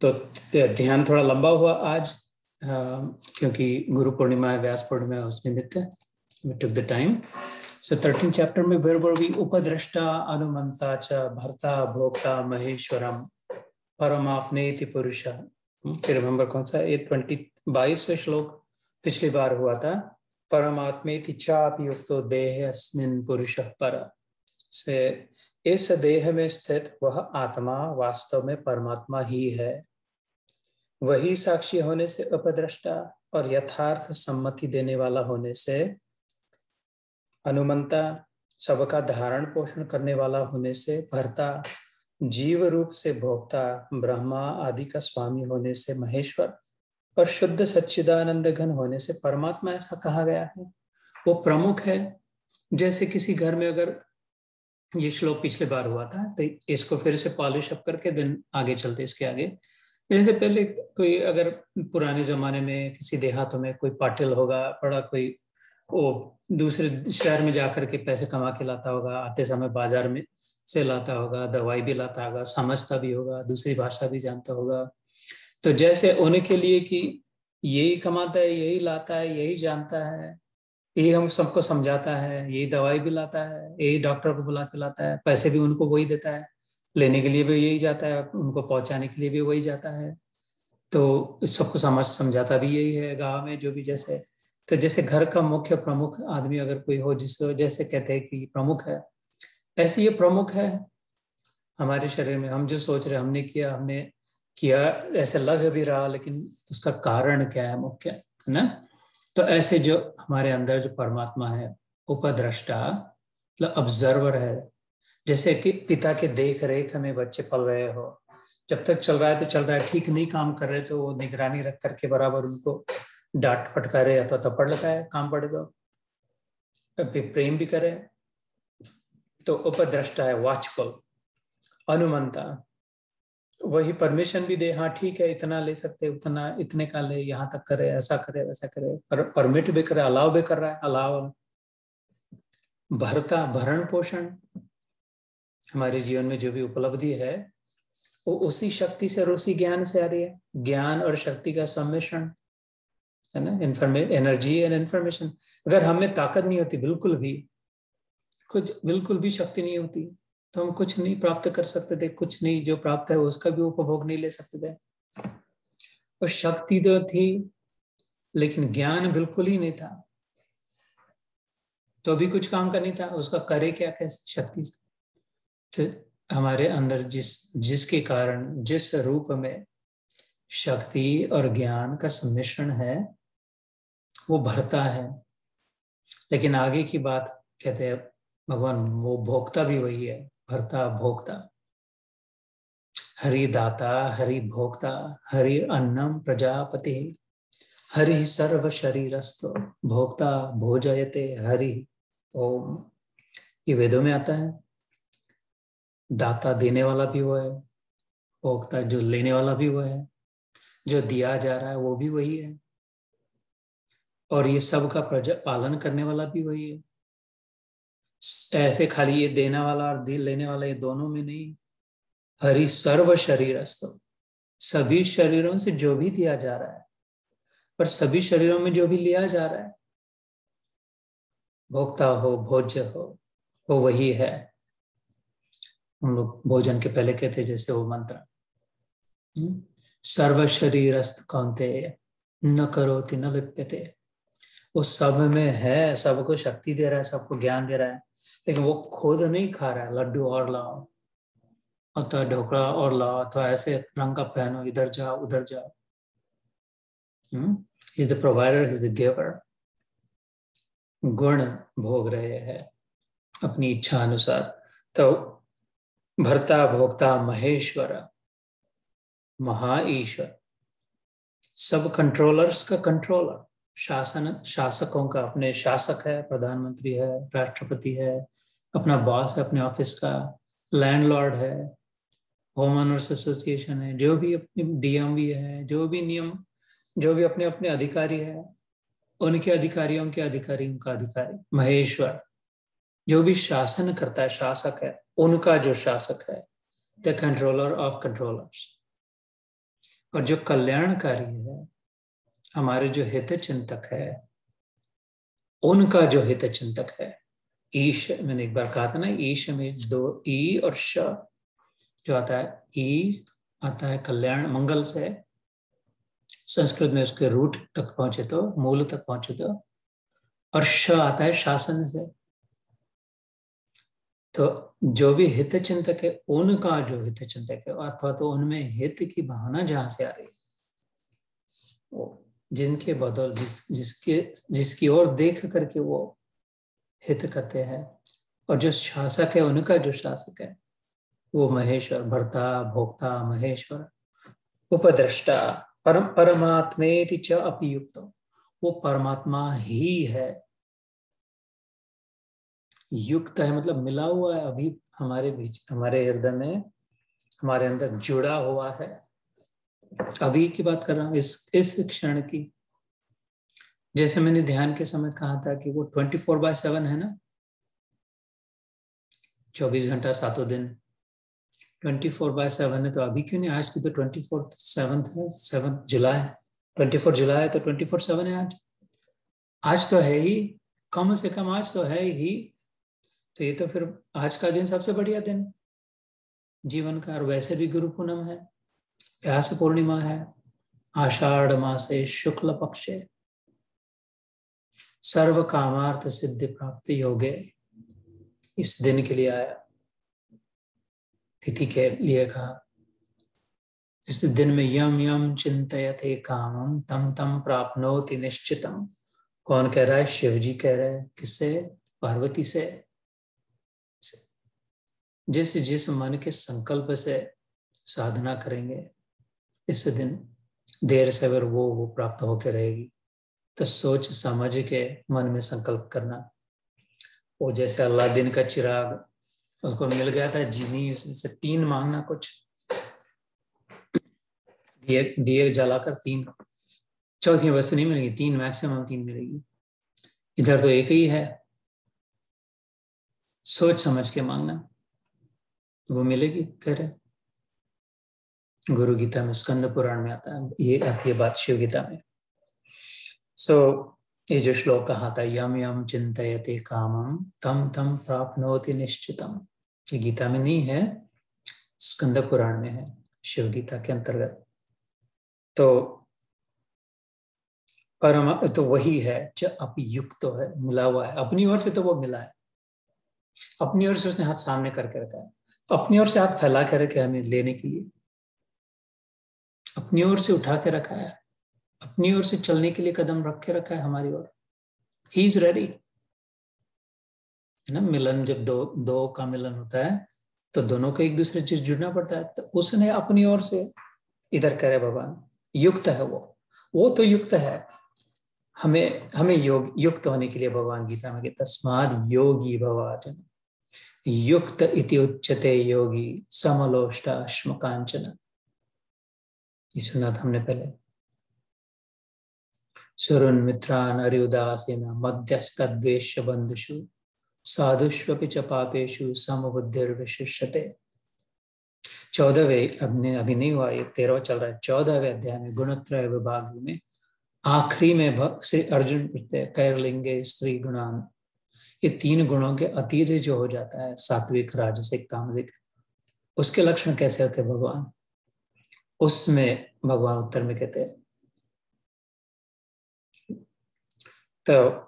तो ध्यान थोड़ा लंबा हुआ आज, क्योंकि गुरु पूर्णिमा है, व्यास पूर्णिमा है, उस निमित्त we took the time. So 13th chapter में where were we? उपद्रष्टा अनुमंता च भर्ता भोक्ता महेश्वरम परमाप्नेति पुरुषा। फिर रिमेंबर कौन सा? ये 22वें श्लोक पिछली बार हुआ था। परमात्मेति चापि युक्तो देहेऽस्मिन् पुरुषः पर। से इस देह में स्थित वह आत्मा वास्तव में परमात्मा ही है। वही साक्षी होने से अपद्रष्टा और यथार्थ सम्मति देने वाला होने से अनुमंता, सबका धारण पोषण करने वाला होने से भर्ता, जीव रूप से भोक्ता, ब्रह्मा आदि का स्वामी होने से महेश्वर और शुद्ध सच्चिदानंद घन होने से परमात्मा ऐसा कहा गया है। वो प्रमुख है। जैसे किसी घर में, अगर ये श्लोक पिछले बार हुआ था तो इसको फिर से पॉलिश अप करके दिन आगे चलते इसके आगे। जैसे पहले कोई अगर पुराने जमाने में किसी देहातों में कोई पाटिल होगा, बड़ा कोई वो दूसरे शहर में जाकर के पैसे कमा के लाता होगा, आते समय बाजार में से लाता होगा, दवाई भी लाता होगा, समझता भी होगा, दूसरी भाषा भी जानता होगा। तो जैसे उनके लिए कि यही कमाता है, यही लाता है, यही जानता है, यही हम सबको समझाता है, यही दवाई भी लाता है, यही डॉक्टर को बुला के लाता है, पैसे भी उनको वही देता है, लेने के लिए भी यही जाता है, उनको पहुंचाने के लिए भी वही जाता है। तो सबको समझाता भी यही है गाँव में जो भी। जैसे तो जैसे घर का मुख्य प्रमुख आदमी अगर कोई हो, जिसको जैसे कहते हैं कि प्रमुख है, ऐसे ये प्रमुख है हमारे शरीर में। हम जो सोच रहे हमने किया ऐसे लग भी रहा, लेकिन उसका कारण क्या है, मुख्य है ना। तो ऐसे जो हमारे अंदर जो परमात्मा है, उपद्रष्टा मतलब ऑब्जर्वर है। जैसे कि पिता के देख रेख में बच्चे पल रहे हो, जब तक चल रहा है तो चल रहा है, ठीक नहीं काम कर रहे तो वो निगरानी रख करके बराबर उनको डांट फटकारे अथवा थप्पड़ लगाए, काम पड़े तो प्रेम भी करे। तो उपद्रष्टा है, वॉचफुल। अनुमंता, वही परमिशन भी दे, हाँ ठीक है इतना ले सकते, उतना इतने का ले, यहाँ तक करे, ऐसा करे वैसा करे, परमिट भी करे, अलाव भी कर रहा है, अलाव। भरता, भरण पोषण, हमारे जीवन में जो भी उपलब्धि है वो उसी शक्ति से और उसी ज्ञान से आ रही है। ज्ञान और शक्ति का सम्मिश्रण है ना, एनर्जी एंड इंफॉर्मेशन। अगर हमें ताकत नहीं होती, बिल्कुल भी शक्ति नहीं होती, तो हम कुछ नहीं प्राप्त कर सकते थे, कुछ नहीं जो प्राप्त है उसका भी उपभोग नहीं ले सकते थे। और शक्ति तो थी लेकिन ज्ञान बिल्कुल ही नहीं था, तो भी कुछ काम का नहीं था, उसका करे क्या कैसे शक्ति से। तो हमारे अंदर जिसके कारण, जिस रूप में शक्ति और ज्ञान का सम्मिश्रण है वो भरता है। लेकिन आगे की बात कहते हैं भगवान, वो भोक्ता भी वही है, भरता भोक्ता। हरि दाता, हरि भोक्ता, हरि अन्नम प्रजापति, हरि सर्व शरीरस्थो भोक्ता भोजयते हरि। ओम, ये वेदों में आता है। दाता देने वाला भी वो है, भोक्ता जो लेने वाला भी वो है, जो दिया जा रहा है वो भी वही है, और ये सब का पालन करने वाला भी वही है। ऐसे खाली ये देने वाला और दिल लेने वाला ये दोनों में नहीं। हरि सर्व शरीरस्थ, सभी शरीरों से जो भी दिया जा रहा है, पर सभी शरीरों में जो भी लिया जा रहा है, भोक्ता हो भोज्य हो, वो वही है। हम लोग भोजन के पहले कहते जैसे वो मंत्र, सर्व शरीरस्थ कौन्तेय न करोति न लिप्यते। वो सब में है, सबको शक्ति दे रहा है, सबको ज्ञान दे रहा है, लेकिन वो खुद नहीं खा रहा है। लड्डू और लाओ, अथवा ढोकला और लाओ, अथवा ऐसे रंग का पहनो, इधर जाओ उधर जाओ। He is the provider, he is the giver. गुण भोग रहे हैं अपनी इच्छा अनुसार। तो भर्ता भोक्ता महेश्वर, महाईश्वर, सब कंट्रोलर्स का कंट्रोलर, शासकों का अपने शासक है, प्रधानमंत्री है, राष्ट्रपति है, अपना बॉस है अपने ऑफिस का, लैंडलॉर्ड है, होम ओनर्स एसोसिएशन है, जो भी अपने डीएमवी है, जो भी नियम, जो भी अपने अपने अधिकारी है, उनके अधिकारियों के अधिकारी, उनका अधिकारी महेश्वर, जो भी शासन करता है, शासक है, उनका जो शासक है, द कंट्रोलर ऑफ कंट्रोलर्स। और जो कल्याणकारी है, हमारे जो हित चिंतक है, उनका जो हित चिंतक है, ईश, मैंने एक बार कहा था ना, ईश में दो ई और श जो आता है, ई आता है कल्याण मंगल से, संस्कृत में उसके रूट तक पहुंचे तो, मूल तक पहुंचे तो, और श आता है शासन से। तो जो भी हित चिंतक है, उनका जो हित चिंतक है, अथवा तो उनमें हित की भावना जहां से आ रही है, वो जिनके बदौल जिसकी ओर देख करके वो हित करते हैं, और जो शासक है, उनका जो शासक है वो महेश्वर, भर्ता भोक्ता महेश्वर, उपद्रष्टा, परमात्मेति च अपि युक्तो, वो परमात्मा ही है। युक्त है मतलब मिला हुआ है, अभी हमारे बीच, हमारे हृदय में, हमारे अंदर जुड़ा हुआ है। अभी की बात कर रहा हूं, इस क्षण की। जैसे मैंने ध्यान के समय कहा था कि वो 24/7 है ना, 24 घंटा 7 दिन, 24/7 है। तो अभी क्यों नहीं, आज की तो 24/7 है, 7 जुलाई, 24 जुलाई है, तो 24/7 है आज। आज तो है ही, कम से कम आज तो है ही। तो ये तो फिर आज का दिन सबसे बढ़िया दिन जीवन का। और वैसे भी गुरु पूनम है, व्यास पूर्णिमा है, आषाढ़ मासे शुक्ल पक्षे, सर्व कामार्थ सिद्धि प्राप्ति योगे, इस दिन के लिए आया, तिथि के लिए कहा। इस दिन में यम यम चिंतयते कामम तम तम प्राप्नोति निश्चितम। कौन कह रहा है? शिव जी कह रहे हैं। किससे? पार्वती से। जिस जिस मन के संकल्प से साधना करेंगे, इस दिन देर से अगर वो प्राप्त होकर रहेगी। तो सोच समझ के मन में संकल्प करना। वो जैसे अल्लादीन का चिराग, उसको मिल गया था जीनी, उसमें से 3 मांगना, कुछ दिए दिए जलाकर 3, चौथी वस्तु नहीं मिलेगी, 3 मैक्सिमम 3 मिलेगी। इधर तो एक ही है, सोच समझ के मांगना, वो मिलेगी। कह रहे गुरु गीता में, स्कंद पुराण में आता है, ये आती है बात शिव गीता में। ये जो श्लोक कहा था, यम यम चिंतयते कामम तम तम प्राप्नोति निश्चितम, ये गीता में नहीं है, स्कंद पुराण में है, शिव गीता के अंतर्गत। तो वही है जो अपयुक्त तो है, मिला हुआ है अपनी ओर से। तो वो मिला है अपनी ओर से, उसने हाथ सामने करके रखा है, अपनी ओर से हाथ फैला के रखे हमें लेने के लिए, अपनी ओर से उठा के रखा है, अपनी ओर से चलने के लिए कदम रख के रखा है हमारी ओर। He is ready. ना, मिलन जब दो का मिलन होता है तो दोनों को एक दूसरे से जुड़ना पड़ता है। तो उसने अपनी ओर से इधर करे भगवान, युक्त है वो तो युक्त है। हमें युक्त होने के लिए भगवान गीता में कहता, तस्माद् योगी भवार्जुन युक्त इति उच्यते योगी समलोष्टाश्म कांचन। ये सुना था हमने पहले। सुरुन मित्रान अरिउदासीन मध्यस्तद्वेष्य बंधुषु साधुष्वपि च पापेषु समबुद्धिर्विशिष्यते। 14वें, अभी नहीं हुआ, ये 13वां चल रहा है। 14वें अध्याय में गुणत्रय विभाग में आखिरी में से अर्जुन पूछते हैं, कैर्लिंगे स्त्री गुणान, ये 3 गुणों के अतीत जो हो जाता है, सात्विक राजसिक तामसिक, उसके लक्षण कैसे होते हैं भगवान? उसमें भगवान उत्तर में कहते हैं, तो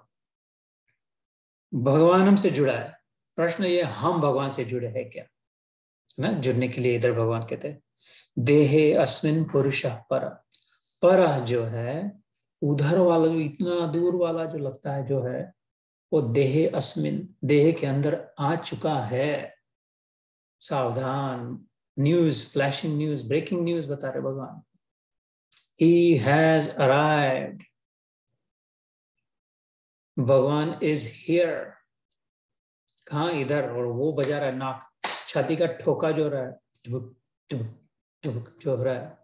भगवान हमसे जुड़ा है। प्रश्न ये, हम भगवान से जुड़े हैं क्या? ना, जुड़ने के लिए इधर भगवान कहते हैं, देहे अस्मिन पुरुषः पर। पर जो है उधर वाला, जो इतना दूर वाला जो लगता है, जो है वो देहे अस्मिन, देह के अंदर आ चुका है। सावधान, news, flashing news, breaking news बता रहे भगवान। He has arrived. Bhagwan is here. कहाँ? इधर। और वो बजा रहा है नाक, छाती का ठोका जो रहा है, टुबुक टुबुक टुबुक जो हो रहा है,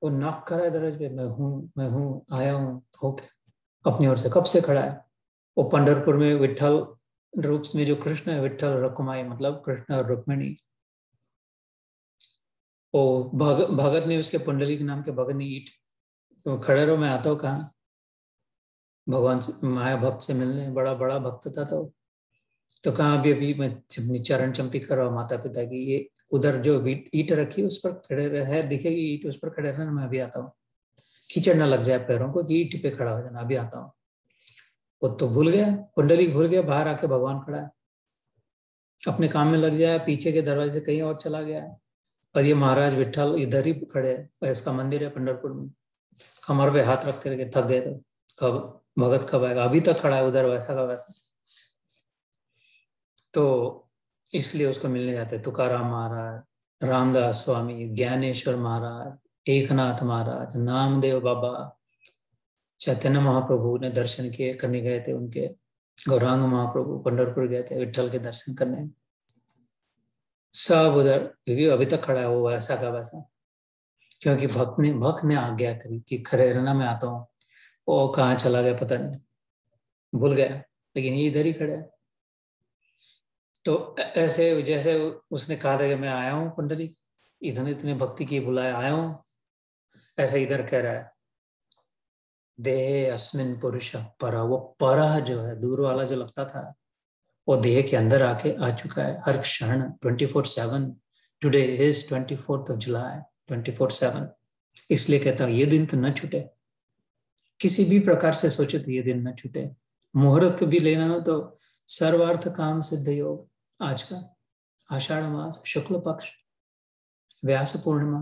वो नाक कर रहा है दरवाजे पे, मैं हूँ, आया हूँ होके अपनी ओर से। कब से खड़ा है वो? पंढरपुर में विठल रूप में जो कृष्ण है, विठल रुक्माई, मतलब कृष्ण और रुक्मिणी, ओ भगत ने, उसके पुंडलिक नाम के भगत ने ईट, तो खड़े रहो मैं आता हूँ कहाँ, भगवान से, माया भक्त से मिलने, बड़ा बड़ा भक्त था। तो कहाँ अभी मैं चरण चंपी कर रहा हूँ माता पिता की, ये उधर जो ईट रखी है उस पर खड़े रहे, दिखेगी ईट, उस पर खड़े रहना, मैं अभी आता हूँ। कीचड़ ना लग जाए पैरों को कि ईट पे खड़ा हो जाना, अभी आता हूँ। वो तो भूल गया, पुंडलिक भूल गया, बाहर आके भगवान खड़ा है, अपने काम में लग जाए, पीछे के दरवाजे से कहीं और चला गया है। और ये महाराज विठल इधर ही खड़े है, इसका मंदिर है पंढरपुर में, कमर पे हाथ रख करके थक गए, तो कब भगत कब आएगा, अभी तक खड़ा है उधर वैसा का वैसा। तो इसलिए उसको मिलने जाते, तुकाराम महाराज, रामदास स्वामी, ज्ञानेश्वर महाराज, एकनाथ महाराज, नामदेव बाबा, चैतन्य महाप्रभु ने दर्शन किए करने गए थे उनके, गौरांग महाप्रभु पंढरपुर गए थे विठल के दर्शन करने, सब उधर, क्योंकि अभी तक खड़ा है वो वैसा का वैसा, क्योंकि भक्त ने आज्ञा करी कि खड़े रहना, मैं आता हूँ। वो कहाँ चला गया पता नहीं, भूल गया, लेकिन ये इधर ही खड़ा है। तो ऐसे जैसे उसने कहा था कि मैं आया हूँ कुंडली, इतने इतने भक्ति की बुलाया आया हूँ, ऐसे इधर कह रहा है, देह अस्मिन पुरुष पर, वो पर जो है दूर वाला जो लगता था, वो देह के अंदर आके आ चुका है हर क्षण 24/7। Today is 24th of July, 24/7। इसलिए कहता हूँ ये दिन तो न छूटे, किसी भी प्रकार से सोचे तो ये दिन न छूटे। मुहूर्त भी लेना हो तो सर्वार्थ काम सिद्ध योग, आज का आषाढ़ मास शुक्ल पक्ष, व्यास पूर्णिमा,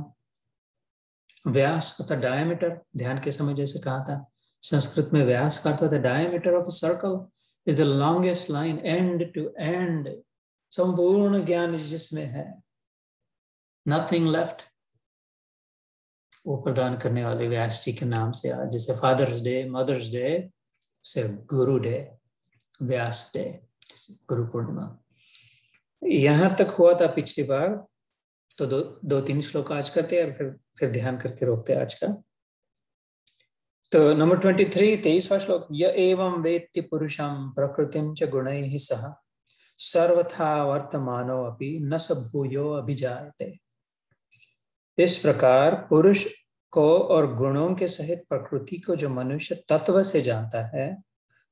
व्यास अर्थात डायमीटर, ध्यान के समय जैसे कहा था, संस्कृत में व्यास का अर्थ diameter of circle is the longest line, end to end, संपूर्ण ज्ञान जिसमें है, नथिंग लेफ्ट, वो प्रदान करने वाले व्यास जी के नाम से आज जैसे फादर्स डे, मदर्स डे, से गुरु डे, व्यास डे, गुरु पूर्णिमा। यहां तक हुआ था पिछली बार, तो दो तीन श्लोक आज करते हैं और फिर ध्यान करके रोकते हैं आज का। तो नंबर 23, 23वां श्लोक, य एवं वेत्ति पुरुषं प्रकृतिं च गुणैः सह सर्वथा वर्तमानो अपि न स भूयो अभिजायते। इस प्रकार पुरुष को और गुणों के सहित प्रकृति को जो मनुष्य तत्व से जानता है,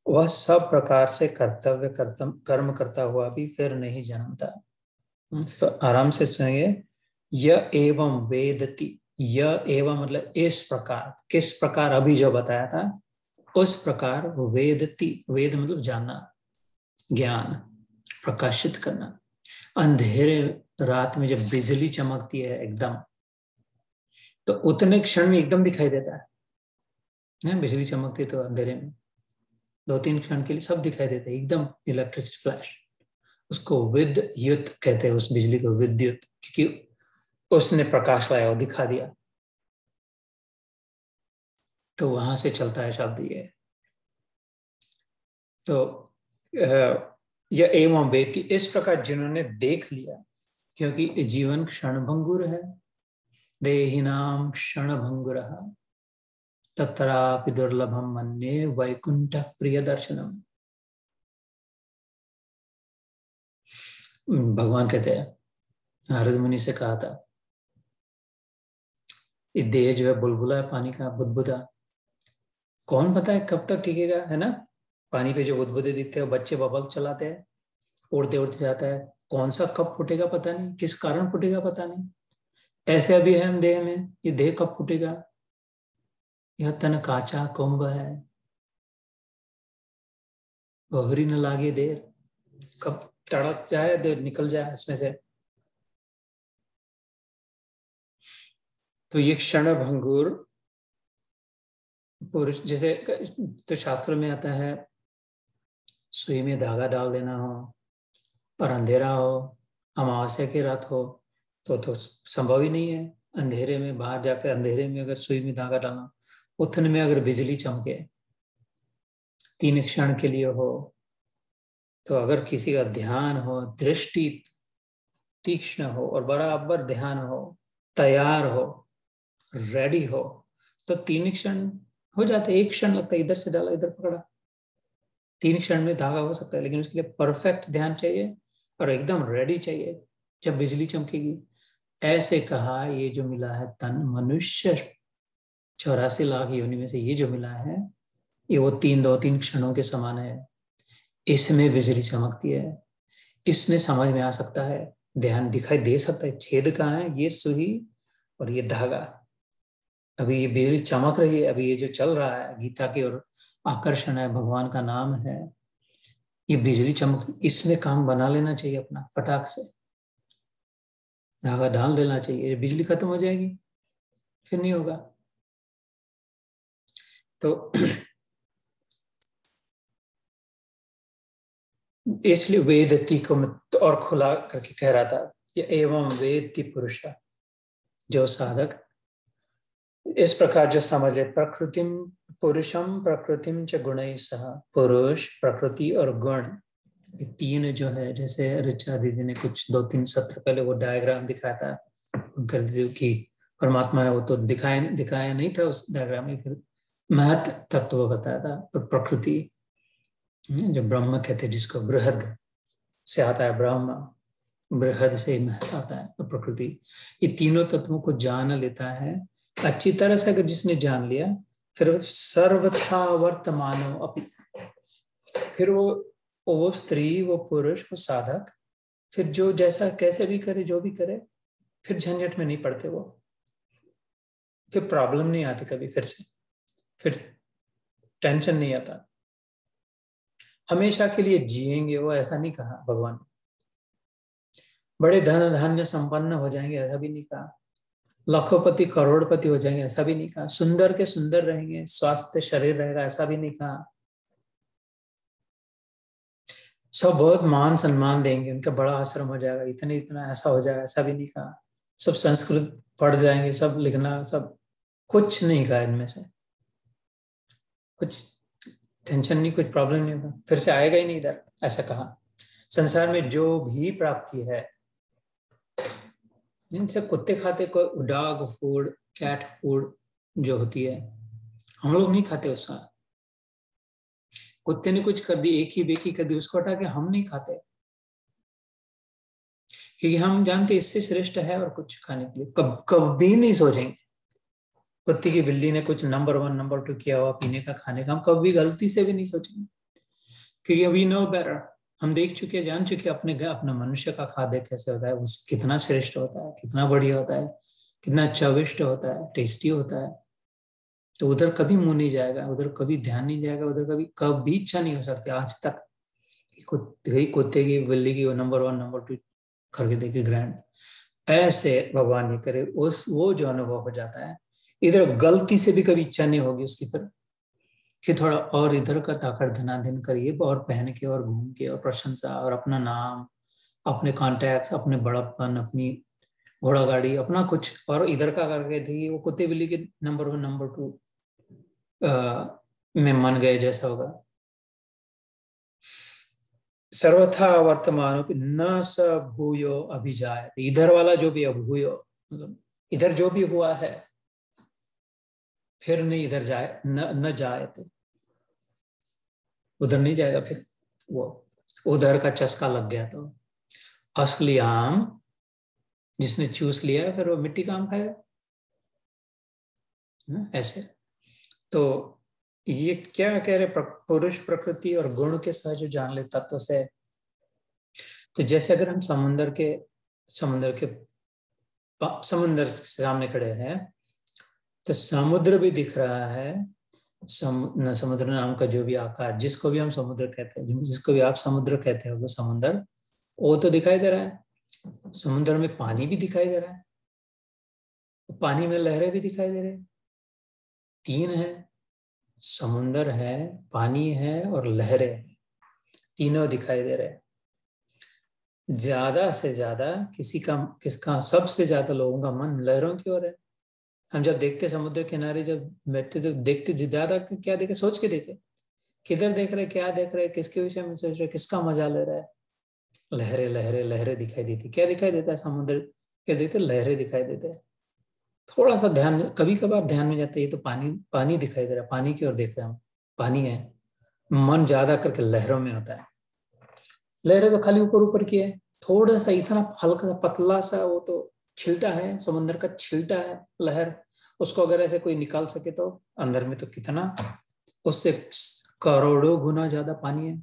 वह सब प्रकार से कर्तव्य कर्म करता हुआ भी फिर नहीं जन्मता। तो आराम से सुनिए, य एवं वेदति, य एवं मतलब इस प्रकार, किस प्रकार, अभी जो बताया था उस प्रकार, वेदति, वेद मतलब जानना, ज्ञान प्रकाशित करना। अंधेरे रात में जब बिजली चमकती है एकदम, तो उतने क्षण में एकदम दिखाई देता है, बिजली चमकती तो अंधेरे में 2-3 क्षण के लिए सब दिखाई देता है एकदम, इलेक्ट्रिसिटी फ्लैश, उसको विद्युत कहते हैं, उस बिजली को विद्युत, क्योंकि उसने प्रकाश लाया और दिखा दिया, तो वहां से चलता है शब्द ये। तो यह एवं वेति, इस प्रकार जिन्होंने देख लिया, क्योंकि जीवन क्षणभंगुर है, देहिनाम क्षणभंगुरः तत्रापि दुर्लभम मन्ये वैकुंठ प्रिय दर्शनम। भगवान कहते हैं, नारद मुनि से कहा था, ये देह जो है बुलबुला है पानी का, बुदबुदा, कौन पता है कब तक टिकेगा, है ना। पानी पे जो बुदबुदे दिखते हैं, बच्चे बबल चलाते हैं, उड़ते उड़ते जाता है, कौन सा कब फूटेगा पता नहीं, किस कारण फूटेगा पता नहीं। ऐसे अभी है हम देह में, ये देह कब फूटेगा, यह तन काचा कुंभ है, बहरी न लागे देर, कब तड़क जाए, देर निकल जाए इसमें से। तो ये क्षण भंगुर पुरुष, जैसे तो शास्त्र में आता है, सुई में धागा डाल देना हो और अंधेरा हो, अमावस्या की रात हो, तो संभव ही नहीं है। अंधेरे में बाहर जाकर, अंधेरे में अगर सुई में धागा डालना, उतने में अगर बिजली चमके 3 क्षण के लिए हो, तो अगर किसी का ध्यान हो, दृष्टि तीक्ष्ण हो और बराबर ध्यान हो, तैयार हो, रेडी हो, तो 3 क्षण हो जाते। 1 क्षण लगता है, इधर से डाला इधर पकड़ा, 3 क्षण में धागा हो सकता है, लेकिन उसके लिए परफेक्ट ध्यान चाहिए और एकदम रेडी चाहिए। जब बिजली चमकेगी ऐसे कहा ये जो मिला है तन मनुष्य 84 लाख योनि में से ये जो मिला है ये वो 3 क्षणों के समान है। इसमें बिजली चमकती है, इसमें समझ में आ सकता है, ध्यान दिखाई दे सकता है छेद कहाँ है, ये सुई और ये धागा। अभी ये बिजली चमक रही है, अभी ये जो चल रहा है गीता की ओर आकर्षण है, भगवान का नाम है, ये बिजली चमक, इसमें काम बना लेना चाहिए अपना, फटाक से धागा डाल देना चाहिए, बिजली खत्म हो जाएगी, फिर नहीं होगा। तो इसलिए वेदती को मैं तो और खुला करके कह रहा था, ये एवं वेदती पुरुष, जो साधक इस प्रकार जो समझ ले, प्रकृतिम पुरुषम प्रकृतिम च गुणैः सह, पुरुष प्रकृति और गुण ये तीन जो है, जैसे ऋचा दीदी ने कुछ 2-3 सत्र पहले वो डायग्राम दिखाया था कर दी कि परमात्मा है, वो तो दिखाया नहीं था उस डायग्राम में, फिर महत तत्व बताया था। तो प्रकृति जो ब्रह्म कहते हैं, जिसको बृहद से आता है, ब्रह्म बृहद से महत आता है, तो प्रकृति, ये तीनों तत्वों को जान लेता है अच्छी तरह से। अगर जिसने जान लिया फिर सर्वथा वर्तमानो अपि, फिर वो स्त्री, वो पुरुष, वो साधक, फिर जो जैसा कैसे भी करे, जो भी करे, फिर झंझट में नहीं पड़ते वो, फिर प्रॉब्लम नहीं आती कभी, फिर टेंशन नहीं आता, हमेशा के लिए जिएंगे वो, ऐसा नहीं कहा भगवान। बड़े धन धान्य संपन्न हो जाएंगे ऐसा भी नहीं कहा, लाखोपति करोड़पति हो जाएंगे ऐसा भी नहीं कहा, सुंदर के सुंदर रहेंगे, स्वास्थ्य शरीर रहेगा ऐसा भी नहीं कहा, सब बहुत मान सम्मान देंगे, उनका बड़ा आश्रम हो जाएगा, इतना ऐसा हो जाएगा ऐसा भी नहीं कहा, सब संस्कृत पढ़ जाएंगे, सब लिखना, सब कुछ नहीं कहा इनमें से, कुछ टेंशन नहीं, कुछ प्रॉब्लम नहीं होगा, फिर से आएगा ही नहीं इधर, ऐसा कहा। संसार में जो भी प्राप्ति है, जिनसे कुत्ते खाते को डॉग फूड, कैट फूड जो होती है, हम लोग नहीं खाते उसका, कुत्ते ने कुछ कर दी, एक ही बेकी कर दी, उसको हटा के हम नहीं खाते, क्योंकि हम जानते इससे श्रेष्ठ है और कुछ खाने के लिए कभी नहीं सोचेंगे। कुत्ते की बिल्ली ने कुछ नंबर 1 नंबर 2 किया हुआ पीने का, खाने का, हम कभी गलती से भी नहीं सोचेंगे, क्योंकि वी नो बेटर, हम देख चुके, जान चुके अपना मनुष्य का खाद्य कैसे होता है, उस कितना श्रेष्ठ होता है, कितना बढ़िया होता है, कितना चविष्ट होता है, टेस्टी होता है। तो उधर कभी मुंह नहीं जाएगा, उधर कभी ध्यान नहीं जाएगा, उधर कभी इच्छा नहीं हो सकती आज तक कुत्ते की बिल्ली की नंबर 1 नंबर 2 करके देखे ग्रैंड, ऐसे भगवान नहीं करे, वो जो अनुभव हो जाता है, इधर गलती से भी कभी इच्छा नहीं होगी उसकी, पर कि थोड़ा और इधर का ताकड़ धनाधन करिए, और पहन के और घूम के और प्रशंसा और अपना नाम, अपने कॉन्टैक्ट, अपने बड़प्पन, अपनी घोड़ा गाड़ी, अपना कुछ, और इधर का करके थी वो कुत्ते बिल्ली के नंबर 1 नंबर 2 में मन गए जैसा होगा। सर्वथा वर्तमान न स भूयो अभिजाय, इधर वाला जो भी अभूयो, मतलब इधर जो भी हुआ है फिर नहीं इधर जाए, न जाए, तो उधर नहीं जाएगा, फिर वो उधर का चस्का लग गया तो असली आम जिसने चूस लिया फिर वो मिट्टी का आम खाएगा, ऐसे। तो ये क्या कह रहे, पुरुष प्रकृति और गुण के साथ जो जान ले तत्व से, तो जैसे अगर हम समुद्र के सामने खड़े हैं, तो समुद्र भी दिख रहा है, समुद्र नाम का जो भी आकार, जिसको भी हम समुद्र कहते हैं, जिसको भी आप समुद्र कहते हो, समुद्र वो तो दिखाई दे रहा है, समुद्र में पानी भी दिखाई दे रहा है, पानी में लहरें भी दिखाई दे रही है, 3 है, समुद्र है, पानी है और लहरें, तीनों दिखाई दे रहे हैं। ज्यादा से ज्यादा किसका सबसे ज्यादा लोगों का मन लहरों की ओर है। हम जब देखते समुद्र किनारे, जब बैठते तो देखते ज्यादा क्या देखे, सोच के देखे, किधर देख रहे, क्या देख रहे, किसके विषय में सोच रहे, किसका मजा ले रहा है, लहरें लहरें लहरें दिखाई देती, क्या दिखाई देता है, समुद्र क्या देखते, लहरें दिखाई देते हैं। थोड़ा सा ध्यान कभी कभार ध्यान में जाता है, ये तो पानी दिखाई दे रहा है, पानी की ओर देख रहे हैं हम, पानी है, मन ज्यादा करके लहरों में होता है, लहरें तो खाली ऊपर ऊपर की है, थोड़ा सा इतना हल्का सा पतला सा वो तो छिलटा है, समुद्र का छिलटा है लहर, उसको अगर ऐसे कोई निकाल सके तो अंदर में तो कितना, उससे करोड़ों गुना ज्यादा पानी है।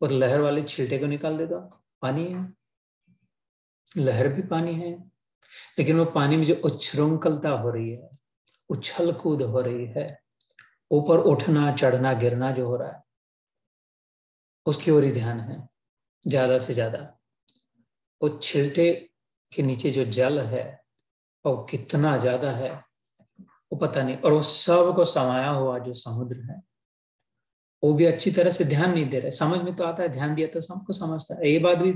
और लहर वाले छिलटे को निकाल देगा, पानी है, लहर भी पानी है। लेकिन वो पानी में जो उच्छृंखलता हो रही है, उछल कूद हो रही है, ऊपर उठना चढ़ना गिरना जो हो रहा है, उसकी ओर ही ध्यान है ज्यादा से ज्यादा। वो छिलटे के नीचे जो जल है वो कितना ज्यादा है वो पता नहीं। और वो सब को समाया हुआ जो समुद्र है, वो भी अच्छी तरह से ध्यान नहीं दे रहे। समझ में तो आता है, ध्यान दिया तो सबको समझता है। ये बात भी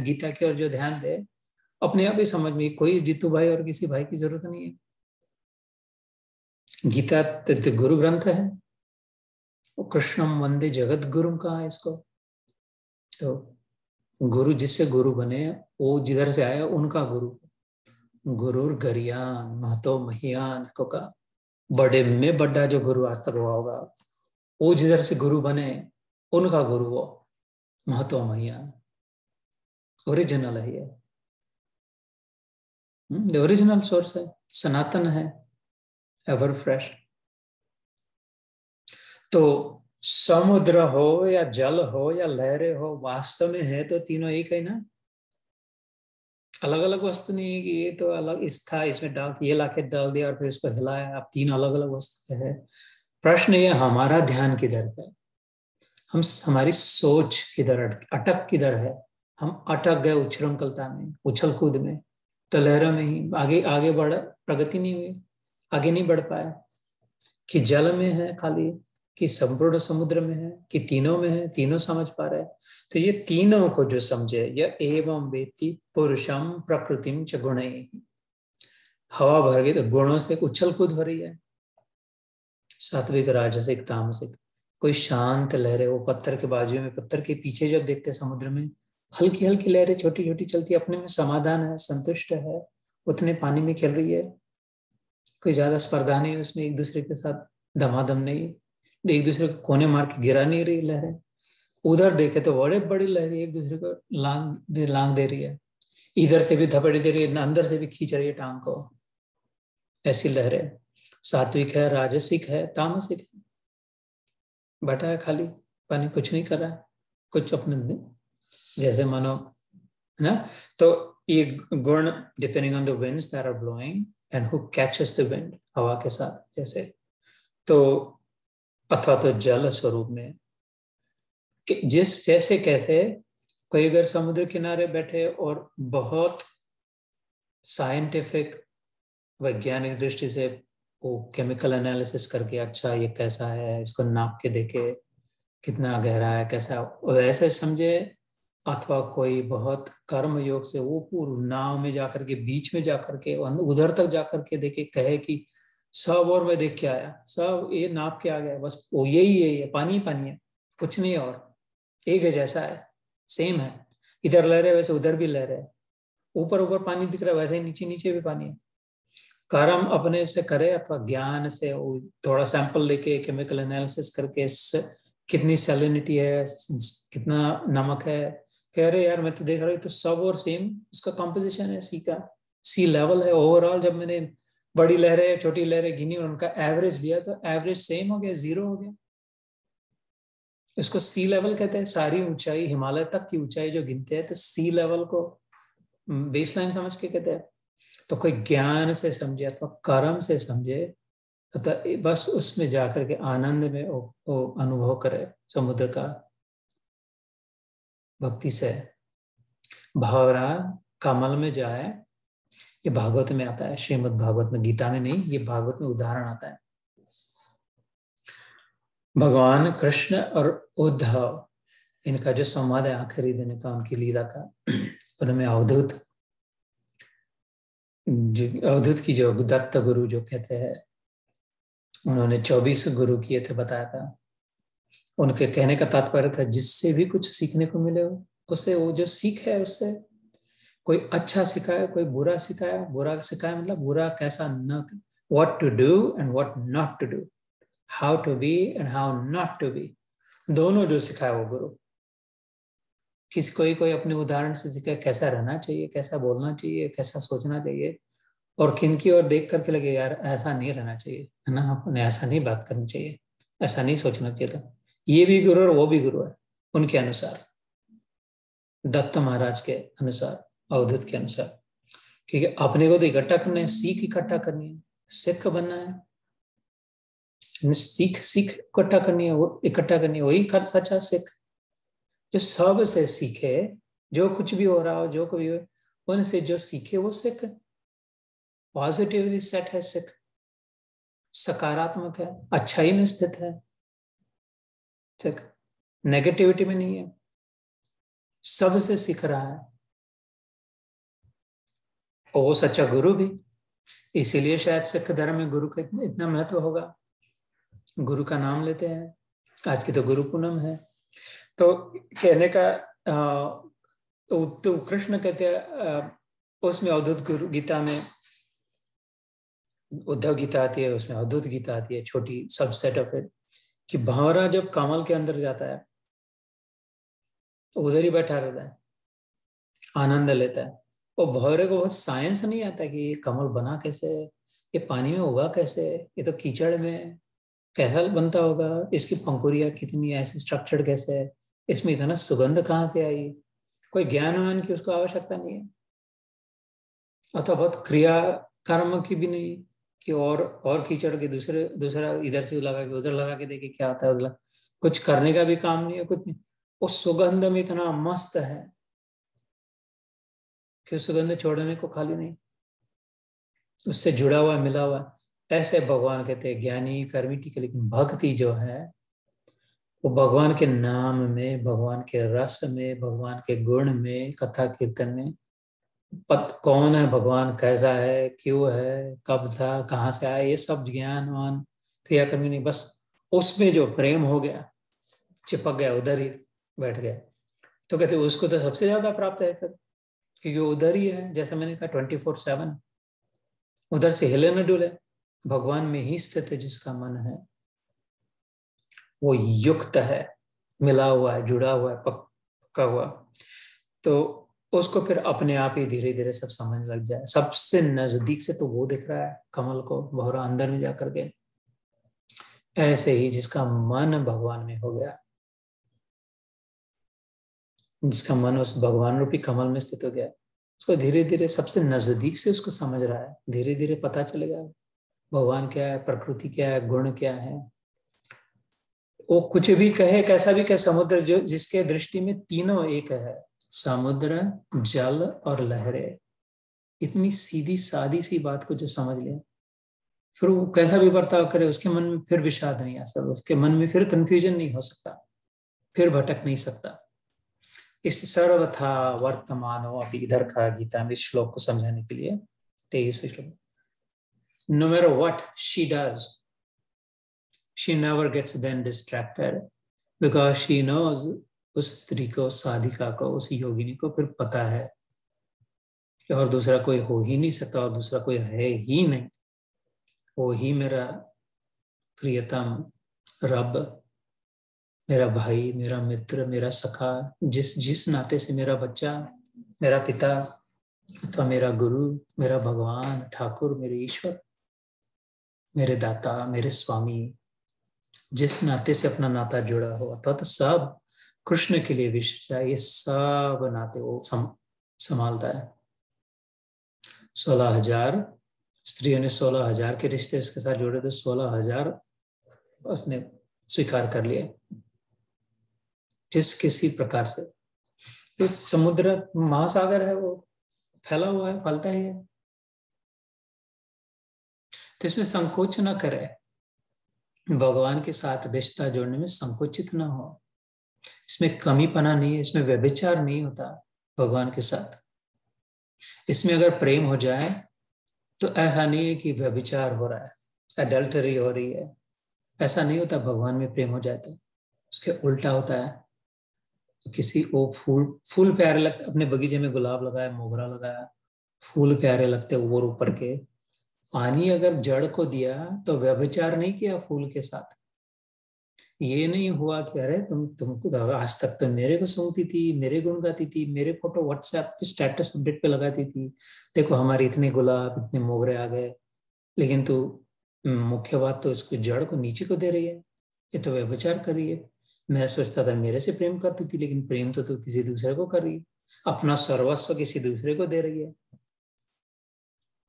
गीता की ओर जो ध्यान दे, अपने आप ही समझ में, कोई जीतू भाई और किसी भाई की जरूरत नहीं है। गीता तो गुरु ग्रंथ है, वो कृष्णम वंदे जगत गुरु कहा है इसको। तो गुरु जिससे गुरु बने, वो जिधर से आया उनका गुरु, गुरुर गरियान महतो महियान को कहा, बड़े में बड़ा जो गुरु आज तक हुआ होगा, वो जिधर से गुरु बने उनका गुरु वो महतो महियान, ओरिजिनल है ये, ओरिजिनल सोर्स है, सनातन है, एवर फ्रेश। तो समुद्र हो या जल हो या लहरें हो, वास्तव में है तो तीनों एक है ना। अलग अलग वस्तु नहीं है कि ये तो अलग इस था, इसमें डाल, ये लाके डाल दिया और फिर इसको हिलाया, अब तीन अलग अलग वस्तु है। प्रश्न ये हमारा ध्यान किधर है, हम हमारी सोच किधर अटक किधर है। हम अटक गए उच्छृंखलता में, उछल कूद में, तो लहरों में ही आगे आगे बढ़, प्रगति नहीं हुई, आगे नहीं बढ़ पाया। कि जल में है खाली, कि संपूर्ण समुद्र में है, कि तीनों में है, तीनों समझ पा रहे हैं। तो ये तीनों को जो समझे, यह एवं वेत्ति पुरुषम प्रकृतिम च गुणैः, हवा भर गई तो गुणों से उछल कूद हो रही है, सात्विक राजसिक तामसिक। कोई शांत लहरें, वो पत्थर के बाजू में, पत्थर के पीछे जब देखते समुद्र में हल्की हल्की लहरें छोटी छोटी चलती, अपने में समाधान है, संतुष्ट है, उतने पानी में खेल रही है, कोई ज्यादा स्पर्धा नहीं उसमें, एक दूसरे के साथ धमाधम नहीं, एक दूसरे को कोने मार के गिरा नहीं रही लहरें। उधर देखे तो बड़े बड़ी लहरें एक दूसरे को लांग दे रही है, इधर से भी धपड़ी दे रही है, अंदर से भी खींच रही है टांग को, ऐसी लहरें। सात्विक है, राजसिक है, तामसिक है, बैठा है खाली, पानी कुछ नहीं कर रहा है, कुछ अपने जैसे मानो, है ना। तो ये गुण depending on the winds that are blowing and who catches the wind, हवा के साथ जैसे। तो अथवा तो जल स्वरूप में जिस जैसे कैसे, कोई अगर समुद्र किनारे बैठे और बहुत साइंटिफिक वैज्ञानिक दृष्टि से वो केमिकल एनालिसिस करके, अच्छा ये कैसा है, इसको नाप के देखे कितना गहरा है कैसा, वैसे समझे। अथवा कोई बहुत कर्म योग से वो पूर्ण नाव में जाकर के, बीच में जाकर के, उधर तक जाकर के देखे, कहे कि सब और मैं देख के आया, सब ये नाप के आ गया, बस वो यही है, ये पानी पानी है, कुछ नहीं और, एक है जैसा है, सेम है, इधर लह रहे वैसे उधर भी लह रहे, ऊपर ऊपर पानी दिख रहा है वैसे ही नीचे नीचे भी पानी है। कर्म अपने से करे अथवा ज्ञान से थोड़ा सैंपल लेके केमिकल एनालिसिस करके, कितनी सैलिनिटी है, कितना नमक है, कह रहे यार मैं तो देख रहा हूँ तो सब और सेम उसका कॉम्पोजिशन है, सी का, सी लेवल है ओवरऑल। जब मैंने बड़ी लहरें छोटी लहरें गिनी और उनका एवरेज लिया तो एवरेज सेम हो गया, 0 हो गया। इसको सी लेवल कहते हैं, सारी ऊंचाई, हिमालय तक की ऊंचाई जो गिनते हैं तो सी लेवल को बेसलाइन समझ के कहते हैं। तो कोई ज्ञान से समझे अथवा कर्म से समझे, तो बस उसमें जाकर के आनंद में वो अनुभव करे समुद्र का, भक्ति से भावना कमल में जाए। ये भागवत में आता है, श्रीमद् भागवत में, गीता में नहीं, ये भागवत में उदाहरण आता है। भगवान कृष्ण और उद्धव, इनका जो संवाद है आखिरी दिन का, उनकी लीला का, उनमें अवधूत की जो दत्त गुरु जो कहते हैं, उन्होंने 24 गुरु किए थे, बताया था। उनके कहने का तात्पर्य था जिससे भी कुछ सीखने को मिले हो, उससे वो जो सीख है उससे कोई अच्छा सिखाया, कोई बुरा सिखाया, बुरा सिखाया मतलब बुरा कैसा न, what to do and what not to do, how to be and how not to be, दोनों जो सिखाया वो गुरु। किसी कोई अपने उदाहरण से सीखा कैसा रहना चाहिए, कैसा बोलना चाहिए, कैसा सोचना चाहिए, और किन की ओर देख करके लगे यार ऐसा नहीं रहना चाहिए, है ना, अपने ऐसा नहीं बात करनी चाहिए, ऐसा नहीं सोचना चाहिए था। ये भी गुरु और वो भी गुरु है उनके अनुसार, दत्त महाराज के अनुसार, अवधूत के अनुसार। क्योंकि अपने को तो इकट्ठा करना है, सीख इकट्ठा करनी है, सिख बनना है, सीख सीख इकट्ठा करनी है, वो इकट्ठा करनी है, वही सच्चा सिख जो सब से सीखे, जो कुछ भी हो रहा हो, जो कोई हो, उनसे जो सीखे वो सिख, पॉजिटिवली सेट है सिख, सकारात्मक है, अच्छाई में स्थित है सिख, नेगेटिविटी में नहीं है, सबसे सीख रहा है, और वो सच्चा गुरु भी। इसीलिए शायद सिख धर्म में गुरु का इतना महत्व होगा, गुरु का नाम लेते हैं। आज की तो गुरु पूनम है, तो कहने का तो कृष्ण कहते हैं उसमें अवधूत गुरु गीता में उद्धव गीता आती है, उसमें अवधूत गीता आती है, छोटी सबसेट ऑफ इट, कि भंवरा जब कमल के अंदर जाता है तो उधर ही बैठा रहता है, आनंद लेता है। और भंवरे को बहुत साइंस नहीं आता कि ये कमल बना कैसे, ये पानी में उगा कैसे, ये तो कीचड़ में कैसा बनता होगा, इसकी पंखुड़ियां कितनी ऐसी स्ट्रक्चर्ड कैसे है, इसमें इतना सुगंध कहाँ से आई, कोई ज्ञान वान की उसको आवश्यकता नहीं है, अथवा बहुत क्रिया कर्म की भी नहीं कि और कीचड़ के दूसरा इधर से लगा के उधर लगा के देखे क्या आता है, उधर कुछ करने का भी काम नहीं है, कुछ नहीं। उस सुगंध में इतना मस्त है कि उस सुगंध छोड़ने को खाली नहीं, उससे जुड़ा हुआ मिला हुआ। ऐसे भगवान कहते हैं ज्ञानी कर्मी ठीक है, लेकिन भक्ति जो है वो भगवान के नाम में, भगवान के रस में, भगवान के गुण में, कथा कीर्तन में, कौन है भगवान, कैसा है, क्यों है, कब था, कहाँ से आया, ये सब ज्ञानवान क्रियाकर्मी नहीं, बस उसमें जो प्रेम हो गया, चिपक गया, उधर ही बैठ गया, तो कहते उसको तो सबसे ज्यादा प्राप्त है फिर, क्योंकि उधर ही है, जैसे मैंने कहा 24/7 उधर से हिले न डुले, भगवान में ही स्थित है। जिसका मन है वो युक्त है, मिला हुआ है, जुड़ा हुआ है, पक्का हुआ, तो उसको फिर अपने आप ही धीरे धीरे सब समझ लग जाए। सबसे नजदीक से तो वो दिख रहा है कमल को, भौरा अंदर में जाकर के। ऐसे ही जिसका मन भगवान में हो गया, जिसका मन उस भगवान रूपी कमल में स्थित हो गया, उसको धीरे धीरे सबसे नजदीक से उसको समझ रहा है, धीरे धीरे पता चलेगा भगवान क्या है, प्रकृति क्या है, गुण क्या है। वो कुछ भी कहे, कैसा भी कहे, समुद्र जो जिसके दृष्टि में तीनों एक है, समुद्र, जल और लहरें, इतनी सीधी सादी सी बात को जो समझ ले, फिर वो कैसा भी बर्ताव करे उसके मन में फिर विषाद नहीं आ सकता, उसके मन में फिर कंफ्यूजन नहीं हो सकता, फिर भटक नहीं सकता। इस सर्वथा वर्तमानो, अभी इधर का गीता में श्लोक को समझाने के लिए 23वें श्लोक, no matter what she does she never gets then distracted because she knows, उस स्त्री को, साधिका को, उस योगिनी को फिर पता है कि और दूसरा कोई हो ही नहीं सकता, और दूसरा कोई है ही नहीं, वो ही मेरा प्रियतम रब, मेरा भाई, मेरा मित्र, मेरा सखा, जिस जिस नाते से मेरा बच्चा, मेरा पिता, अथवा मेरा गुरु, मेरा भगवान ठाकुर, मेरे ईश्वर, मेरे दाता, मेरे स्वामी, जिस नाते से अपना नाता जुड़ा हो, अथवा तो सब कृष्ण के लिए विशेष है, ये सब नाते वो संभालता है। 16,000 स्त्रियों ने 16,000 के रिश्ते उसके साथ जोड़े थे, 16,000 उसने स्वीकार कर लिए, जिस किसी प्रकार से। तो समुद्र महासागर है, वो फैला हुआ है, फैलता ही है, तो इसमें संकोच न करे, भगवान के साथ रिश्ता जोड़ने में संकोचित ना हो, इसमें कमीपना नहीं है, इसमें व्यभिचार नहीं होता भगवान के साथ। इसमें अगर प्रेम हो जाए तो ऐसा नहीं है कि व्यभिचार हो रहा है, एडल्टरी हो रही है, ऐसा नहीं होता। भगवान में प्रेम हो जाए तो उसके उल्टा होता है। तो किसी को फूल प्यारे लगते, अपने बगीचे में गुलाब लगाया, मोगरा लगाया, फूल प्यारे लगते और ऊपर के, पानी अगर जड़ को दिया तो व्यभिचार नहीं किया फूल के साथ, ये नहीं हुआ कि अरे तुमको आज तक तो मेरे को सुनती थी, मेरे गुण गाती थी, मेरे फोटो व्हाट्सएप पे स्टेटस अपडेट पे लगाती थी, देखो हमारे इतने गुलाब इतने मोगरे आ गए, लेकिन तू मुख्य बात तो इसको जड़ को नीचे को दे रही है, ये तो व्यभिचार कर रही है। मैं सोचता था मेरे से प्रेम करती थी, लेकिन प्रेम तो तू किसी दूसरे को कर रही है, अपना सर्वस्व किसी दूसरे को दे रही है।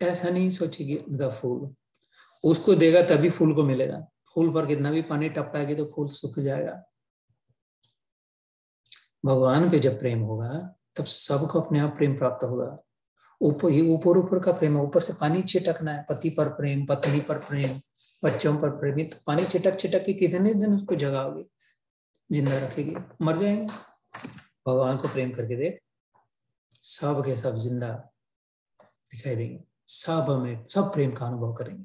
ऐसा नहीं सोचेगी उसका फूल, उसको देगा तभी फूल को मिलेगा। फूल पर कितना भी पानी टपकाएगी तो फूल सूख जाएगा। भगवान पे जब प्रेम होगा तब सबको अपने आप प्रेम प्राप्त होगा। ऊपर ऊपर का प्रेम है, ऊपर से पानी छिटकना है, पति पर प्रेम, पत्नी पर प्रेम, बच्चों पर प्रेम, तो पानी छिटक छिटक के कितने दिन उसको जगाओगे, जिंदा रखेगी, मर जाएंगे। भगवान को प्रेम करके देख, सब के सब जिंदा दिखाई देंगे, सब हमें सब प्रेम का अनुभव करेंगे।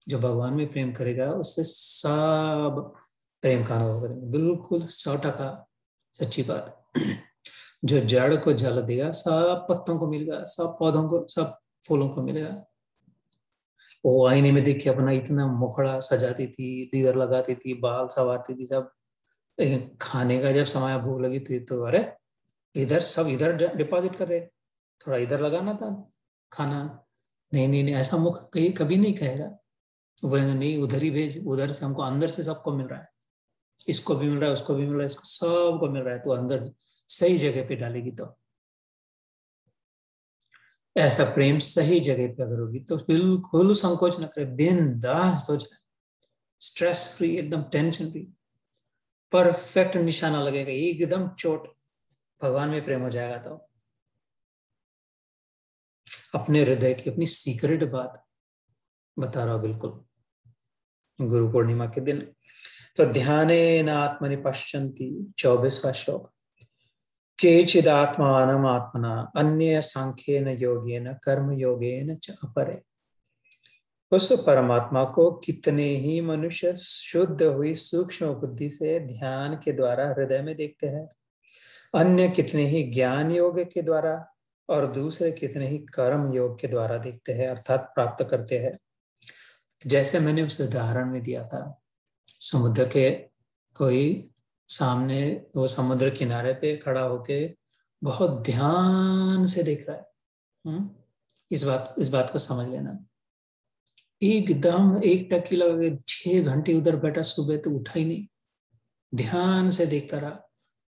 जो भगवान में प्रेम करेगा उससे सब प्रेम का अनुभव करेंगे, बिल्कुल 100% सच्ची बात। जो जड़ को जल देगा सब पत्तों को मिलेगा, सब पौधों को, सब फूलों को मिलेगा। वो आईने में देख के अपना इतना मुखड़ा सजाती थी, दीगर लगाती थी, बाल संवारती थी सब, लेकिन खाने का जब समय भूख लगी थी तो अरे इधर सब इधर डिपॉजिट कर रहे, थोड़ा इधर लगाना था खाना। नहीं नहीं नहीं, ऐसा मुख कहीं कभी नहीं कहेगा। वो बोलेंगे नहीं उधर ही भेज, उधर से हमको अंदर से सबको मिल रहा है, इसको भी मिल रहा है, उसको भी मिल रहा है, इसको सबको मिल रहा है, तो अंदर सही जगह पे डालेगी तो। ऐसा प्रेम सही जगह पे अगर होगी तो बिल्कुल संकोच न करे, बिंदास हो जाए, स्ट्रेस फ्री, एकदम टेंशन फ्री, परफेक्ट निशाना लगेगा, एकदम चोट। भगवान में प्रेम हो जाएगा तो अपने हृदय की अपनी सीक्रेट बात बता रहा हूं बिल्कुल गुरु पूर्णिमा के दिन। तो ध्यानेन आत्मनि पश्यन्ति, 24वां श्लोक। केचिदात्मानम् आत्मना अन्य सांख्येन योगेन कर्म योगेन च अपरे। उस परमात्मा को कितने ही मनुष्य शुद्ध हुई सूक्ष्म बुद्धि से ध्यान के द्वारा हृदय में देखते हैं, अन्य कितने ही ज्ञान योग के द्वारा और दूसरे कितने ही कर्म योग के द्वारा देखते हैं, अर्थात प्राप्त करते हैं। जैसे मैंने उस उदाहरण में दिया था, समुद्र के कोई सामने वो समुद्र किनारे पे खड़ा होके बहुत ध्यान से देख रहा है। इस बात को समझ लेना, एकदम एक टक्की लगा 6 घंटे उधर बैठा, सुबह तो उठा ही नहीं, ध्यान से देखता रहा,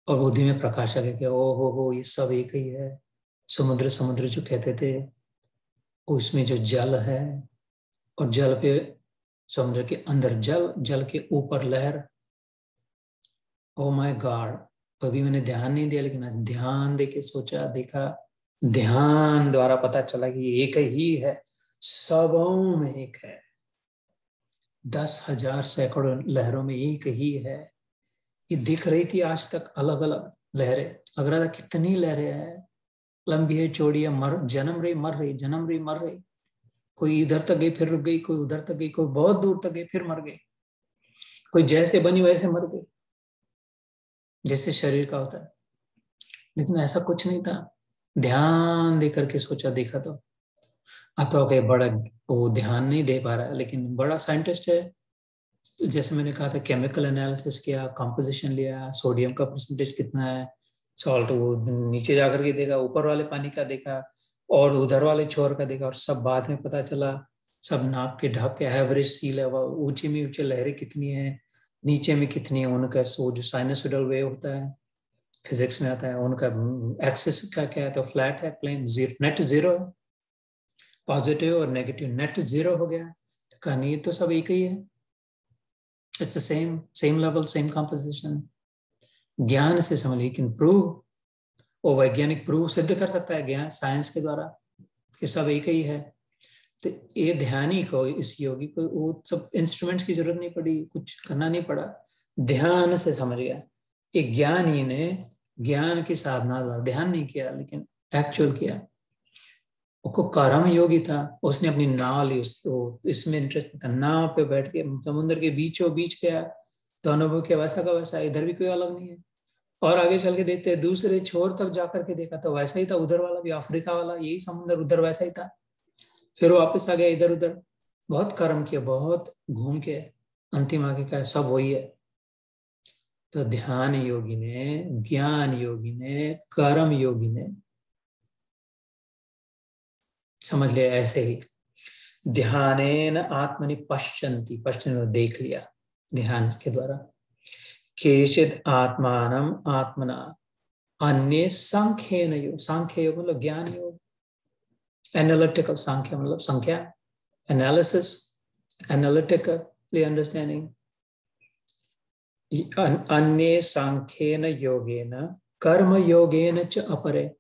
और बुद्धि में प्रकाश आ गया कि ओ हो ये सब एक ही है। समुद्र समुद्र जो कहते थे, उसमें जो जल है, और जल पे समुद्र के अंदर जल, जल के ऊपर लहर। ओ माय गॉड, कभी मैंने ध्यान नहीं दिया, लेकिन ध्यान देके सोचा, देखा, ध्यान द्वारा पता चला कि एक ही है, सबों में एक है, 10,000 सैकड़ों लहरों में एक ही है। ये दिख रही थी आज तक अलग अलग लहरें, लग रहा था कितनी लहरें हैं, लंबी है चौड़ी है, जन्म रही मर रही, जन्म रही मर रही, कोई इधर तक गई फिर रुक गई, कोई उधर तक गई, कोई बहुत दूर तक गई फिर मर गई, कोई जैसे बनी वैसे मर गई, जैसे शरीर का होता है। लेकिन ऐसा कुछ नहीं था, ध्यान दे करके सोचा, देखा तो अथवा के बड़ा वो ध्यान नहीं दे पा रहा है, लेकिन बड़ा साइंटिस्ट है, तो जैसे मैंने कहा था केमिकल एनालिसिस किया, कंपोजिशन लिया, सोडियम का परसेंटेज कितना है, सॉल्ट, वो नीचे जाकर के देखा, ऊपर वाले पानी का देखा और उधर वाले छोर का देखा, और सब बाद में पता चला, सब नाप के ढाप के एवरेज सी लेवल, ऊंचे में ऊंचे लहरें कितनी है, नीचे में कितनी है, उनका सो जो साइनसोइडल वेव होता है फिजिक्स में आता है, उनका एक्सिस का क्या है, तो फ्लैट है, प्लेन, नेट जीरो है, पॉजिटिव और नेगेटिव, नेट जीरो हो गया, तो कहानी तो सब एक ही है, it's the same level, same composition. ज्ञान से समझ, लेकिन प्रूव, वो वैज्ञानिक प्रूव सिद्ध कर सकता है ज्ञान साइंस के द्वारा कि सब एक ही है। तो ये ध्यानी को, इस योगी को, वो सब इंस्ट्रूमेंट्स की जरूरत नहीं पड़ी, कुछ करना नहीं पड़ा, ध्यान से समझ गया। एक ज्ञानी ने ज्ञान की साधना द्वारा ध्यान नहीं किया, लेकिन एक्चुअल किया, उसको कर्म योगी था, उसने अपनी नाव ली, उसको इसमें इंटरेस्ट था, नाव पे बैठ के समुद्र के बीचों बीच गया, तो अनुभव किया वैसा का वैसा, इधर भी कोई अलग नहीं है। और आगे चल के देखते हैं, दूसरे छोर तक जाकर के देखा तो वैसा ही था, उधर वाला भी अफ्रीका वाला यही समुद्र, उधर वैसा ही था। फिर वापस आ गया इधर उधर, बहुत कर्म किया, बहुत घूम के अंतिम आगे का सब वही है, तो ध्यान योगी ने, ज्ञान योगी ने, कर्म योगी ने, समझ लिया ऐसे ही। ध्यानेन आत्मनि पश्यन्ति, पश्चन देख लिया ध्यान के द्वारा। केचित् आत्मानम आत्मना, अन्य सांख्येन योग, सांख्य योग मतलब ज्ञान योग, एनालिटिकल, सांख्य मतलब संख्या, एनालिसिस, एनालिटिकली अंडरस्टैंडिंग। अन्य सांख्येन योगेन कर्म योगेन च अपरे,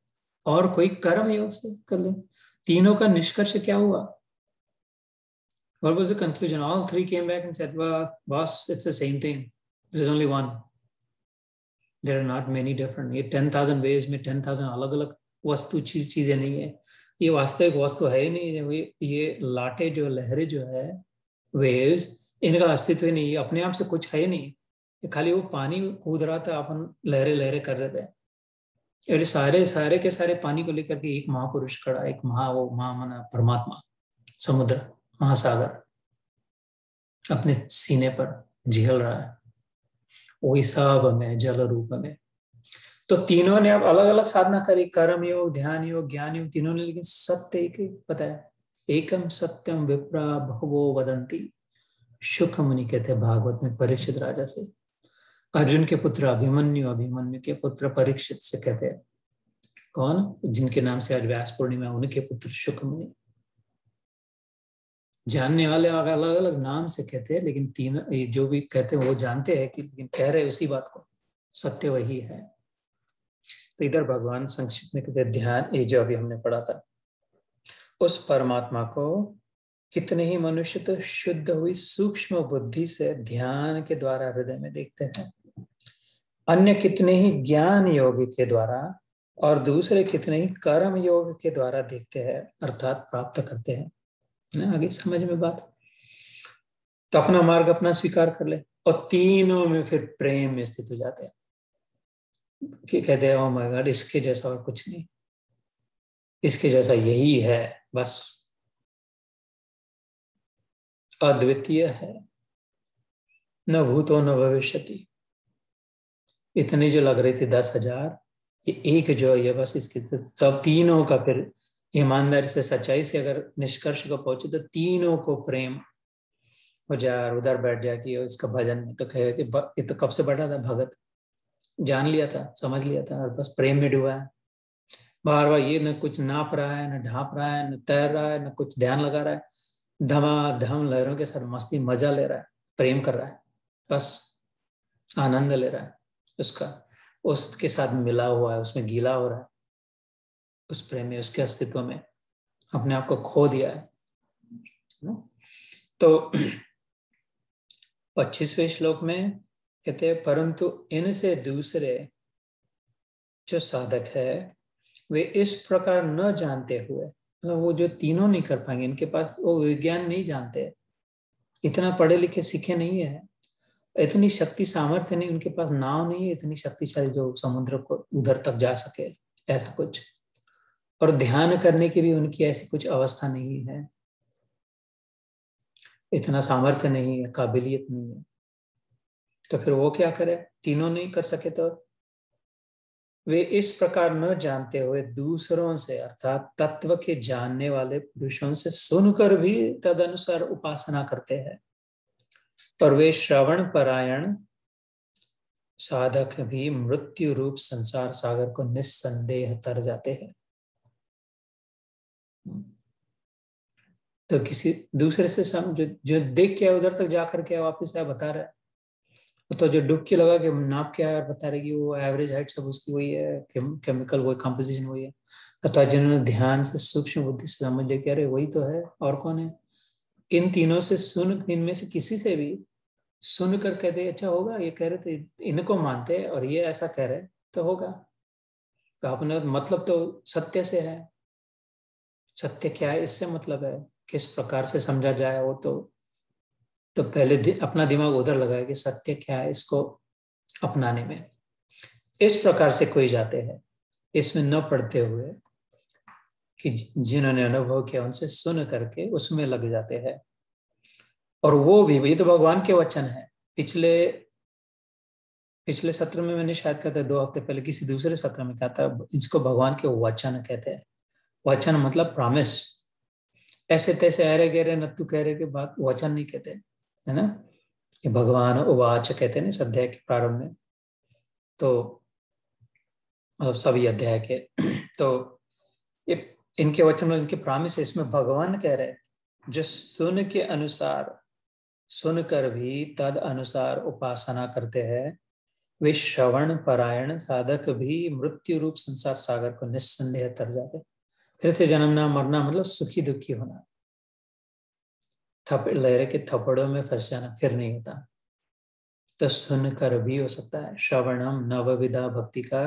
और कोई कर्म योग से कर ले। तीनों का निष्कर्ष क्या हुआ? What was the conclusion? All three came back and said, well, boss, it's the same thing. There's only one. There are not many different. ये 10,000 ways में 10,000 अलग अलग वस्तु चीजें नहीं है। ये वास्तविक वस्तु है ही नहीं। ये लाटे जो लहरें जो है, वेव्स, इनका अस्तित्व ही नहीं, अपने आप से कुछ है ही नहीं। खाली वो पानी कूद रहा था, अपन लहरें लहरें कर रहे थे। और सारे के सारे पानी को लेकर के एक महापुरुष खड़ा, एक मना परमात्मा, समुद्र, महासागर अपने सीने पर झेल रहा है, वही सब में जल रूप में। तो तीनों ने अब अलग अलग साधना करी, कर्म योग, ध्यान योग, ज्ञान योग, तीनों ने, लेकिन सत्य एक ही बताया। एकम सत्यम विप्रा बहवो वदंती, शुक मुनि कहते हैं भागवत में परीक्षित राजा से। अर्जुन के पुत्र अभिमन्यु, अभिमन्यु के पुत्र परीक्षित से कहते हैं। कौन? जिनके नाम से आज व्यास पूर्णिमा, उनके पुत्र शुक मुनि। जानने वाले अलग अलग नाम से कहते हैं, लेकिन तीन जो भी कहते हैं वो जानते हैं कि, लेकिन कह रहे उसी बात को, सत्य वही है। तो इधर भगवान संक्षिप्त में कहते ध्यान, ये जो अभी हमने पढ़ा था, उस परमात्मा को कितने ही मनुष्य तो शुद्ध हुई सूक्ष्म बुद्धि से ध्यान के द्वारा हृदय में देखते हैं, अन्य कितने ही ज्ञान योग के द्वारा, और दूसरे कितने ही कर्म योग के द्वारा देखते हैं, अर्थात प्राप्त करते हैं। आगे समझ में बात? तो अपना मार्ग अपना स्वीकार कर ले, और तीनों में फिर प्रेम में स्थित हो जाते हैं कि कहते हैं, ओ माय गॉड, इसके जैसा और कुछ नहीं, इसके जैसा यही है, बस अद्वितीय है, न भूतो न भविष्यति। इतनी जो लग रही थी 10,000, ये एक जो है बस, इसके सब तीनों का फिर ईमानदारी से, सच्चाई से अगर निष्कर्ष को पहुंचे तो तीनों को प्रेम हो जाए, उधर बैठ जाए कि इसका भजन में तो कहे कि ये तो कब से बैठा था भगत, जान लिया था, समझ लिया था, और बस प्रेम में डूबा है। बार बार ये न कुछ नाप रहा है, न ढांप रहा है, न तैर रहा है, न कुछ ध्यान लगा रहा है, धमाधम लहरों के साथ मस्ती मजा ले रहा है, प्रेम कर रहा है, बस आनंद ले रहा है उसका, उसके साथ मिला हुआ है, उसमें गीला हो रहा है, उस प्रेम में, उसके अस्तित्व में अपने आप को खो दिया है। तो 25वें श्लोक में कहते हैं, परंतु इनसे दूसरे जो साधक है वे इस प्रकार न जानते हुए, मतलब वो जो तीनों नहीं कर पाएंगे, इनके पास वो विज्ञान नहीं जानते, इतना पढ़े लिखे सीखे नहीं है, इतनी शक्ति सामर्थ्य नहीं, उनके पास नाव नहीं है इतनी शक्तिशाली जो समुद्र को उधर तक जा सके, ऐसा कुछ, और ध्यान करने की भी उनकी ऐसी कुछ अवस्था नहीं है, इतना सामर्थ्य नहीं है, काबिलियत नहीं है। तो फिर वो क्या करे? तीनों नहीं कर सके तो वे इस प्रकार न जानते हुए दूसरों से, अर्थात तत्व के जानने वाले पुरुषों से सुनकर भी तदनुसार उपासना करते हैं, और वे श्रवण परायण साधक भी मृत्यु रूप संसार सागर को निस्संदेह तर जाते हैं। तो किसी दूसरे से जो देख के उधर तक जाकर के वापिस आया बता रहा है, तो जो डुबकी लगा के नाप के बता रहे कि वो एवरेज हाइट सब उसकी वही है, केमिकल वही, कंपोजिशन वही है, अथवा जिन्होंने ध्यान से सूक्ष्म बुद्धि से समझ लिया कि अरे वही तो है, और कौन है? इन तीनों से सुन, इनमें से किसी से भी सुन कर कहते अच्छा होगा, ये कह रहे थे, इनको मानते और ये ऐसा कह रहे तो होगा। तो अपना मतलब तो सत्य से है, सत्य क्या है इससे मतलब है, किस प्रकार से समझा जाए वो तो पहले अपना दिमाग उधर लगाए कि सत्य क्या है, इसको अपनाने में इस प्रकार से कोई जाते हैं, इसमें न पढ़ते हुए कि जिन्होंने अनुभव किया उनसे सुन करके उसमें लग जाते हैं। और वो भी, ये तो भगवान के वचन है, पिछले पिछले सत्र में मैंने शायद कहा था 2 हफ्ते पहले, किसी दूसरे सत्र में कहा था, इसको भगवान के वचन कहते हैं। वचन मतलब प्रॉमिस। ऐसे तैसे अरे गहरे नत्तू कह रहे के बात वचन नहीं कहते, है ना। ये भगवान उवाच कहते हैं ना अध्याय के प्रारंभ में, तो मतलब सभी अध्याय के तो ये इनके वचन में इनके प्रॉमिस, इसमें भगवान कह रहे जो सुन के अनुसार, सुनकर भी तद अनुसार उपासना करते हैं, वे श्रवण परायण साधक भी मृत्यु रूप संसार सागर को निस्संदेह तर जाते। फिर से जन्मना मरना मतलब सुखी दुखी होना, लहरे के थप्पड़ों में फंस जाना फिर नहीं होता। तो सुनकर भी हो सकता है। श्रवणम नवविधा भक्ति का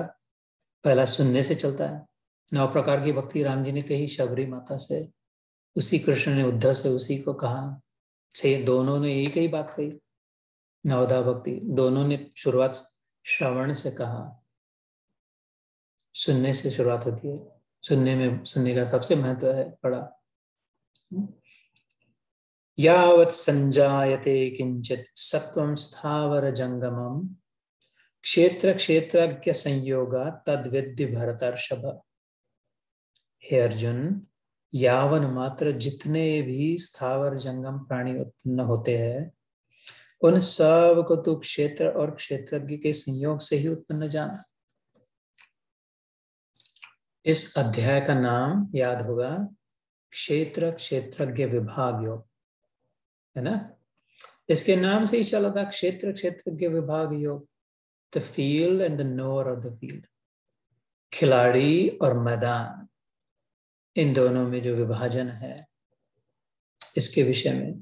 पहला सुनने से चलता है। 9 प्रकार की भक्ति राम जी ने कही शबरी माता से, उसी कृष्ण ने उद्धव से उसी को कहा, से दोनों ने एक ही बात कही। नवधा भक्ति दोनों ने शुरुआत श्रवण से कहा, सुनने से शुरुआत होती है। सुनने का सबसे महत्व है बड़ा। यावत् संजायते किंचित सत्वं स्थावर जंगमम क्षेत्र क्षेत्रज्ञ संयोगा तद्विद्धि भरतर्षभ। हे अर्जुन, यावन मात्र जितने भी स्थावर जंगम प्राणी उत्पन्न होते हैं, उन सब को तू क्षेत्र और क्षेत्रज्ञ के संयोग से ही उत्पन्न जान। इस अध्याय का नाम याद होगा, क्षेत्र क्षेत्रज्ञ विभाग योग, है ना। इसके नाम से ही चला था, क्षेत्र क्षेत्रज्ञ विभाग योग, the field and the knower of the field. खिलाड़ी और मैदान, इन दोनों में जो विभाजन है इसके विषय में।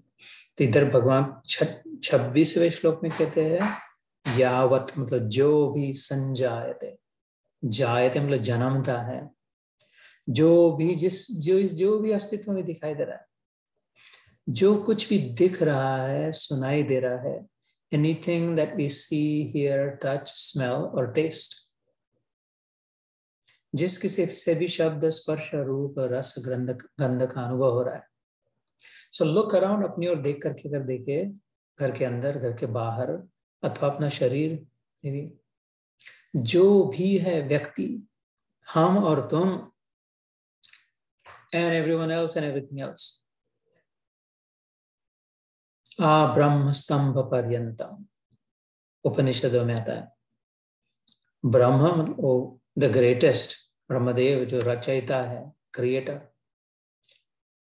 तो इधर भगवान 26वें श्लोक में कहते हैं यावत मतलब जो भी संजायते, जायते मतलब जन्मता है, जो भी जो भी अस्तित्व में दिखाई दे रहा है, जो कुछ भी दिख रहा है सुनाई दे रहा है, anything that we see hear touch smell और टेस्ट, जिस किसी से भी शब्द स्पर्श रूप रस गंध का अनुभव हो रहा है। सो लुक अराउंड, अपनी ओर देख करके अगर देखे, घर के अंदर घर के बाहर अथवा अपना शरीर, जो भी है व्यक्ति, हम और तुम, and everyone else and everything else, आ ब्रह्म स्तंभ पर्यंतम उपनिषदों में आता है। ब्रह्म द ग्रेटेस्ट, ब्रह्मदेव जो रचयिता है, क्रिएटर।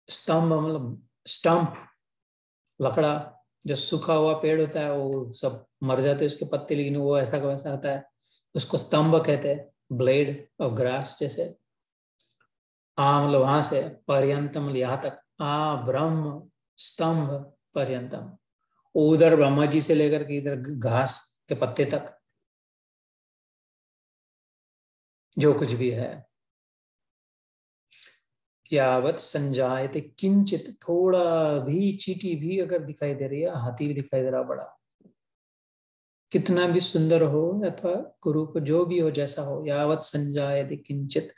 स्तंभ मतलब स्टंप, लकड़ा, जो सूखा हुआ पेड़ होता है वो सब मर जाते हैं उसके पत्ते, लेकिन वो ऐसा का वैसा होता है, उसको स्तंभ कहते हैं। ब्लेड ऑफ ग्रास जैसे। मतलब वहां से, पर्यंतम यहां तक, ब्रह्म स्तंभ पर्यंतम, उधर ब्रह्मा जी से लेकर के इधर घास के पत्ते तक जो कुछ भी है। यावत संजायते किंचित, थोड़ा भी, चींटी भी अगर दिखाई दे रही है, हाथी भी दिखाई दे रहा बड़ा, कितना भी सुंदर हो अथवा कुरूप जो भी हो, जैसा हो, यावत संजायते किंचित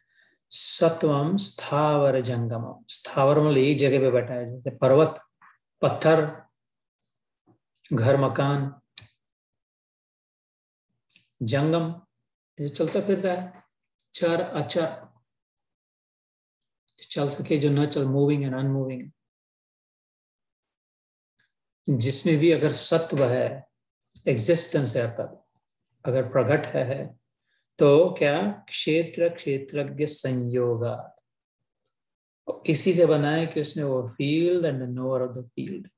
सत्वम स्थावर जंगमम। स्थावर मतलब एक जगह पे बैठा है, जैसे पर्वत, पत्थर, घर मकान। जंगम जो चलता फिरता है। चर अचर, चल सके जो न चल, मूविंग एंड अनमूविंग, जिसमें भी अगर सत्व है, एग्जिस्टेंस है, अगर प्रकट है, तो क्या क्षेत्र क्षेत्रज्ञ संयोगा, इसी से बनाए कि उसमें वो field and knower of the field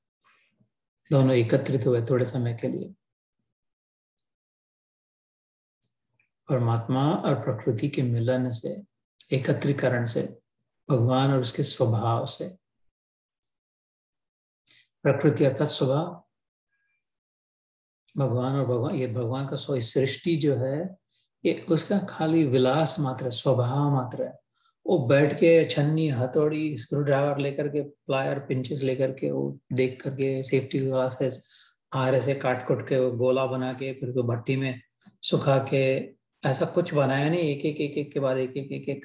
दोनों एकत्रित हुए थोड़े समय के लिए। परमात्मा और प्रकृति के मिलन से, एकत्रीकरण से, भगवान और उसके स्वभाव से। प्रकृति अर्थात स्वभाव, भगवान और भगवान, ये भगवान का सृष्टि जो है ये उसका खाली विलास मात्र, स्वभाव मात्र है। वो बैठ के छन्नी हथौड़ी स्क्रू ड्राइवर लेकर के, प्लायर पिंचेस लेकर के, वो देख करके सेफ्टी ग्लास से आरे से काट कुट के वो गोला बना के फिर तो भट्टी में सुखा के, ऐसा कुछ बनाया नहीं। एक एक एक एक के बाद एक एक एक एक,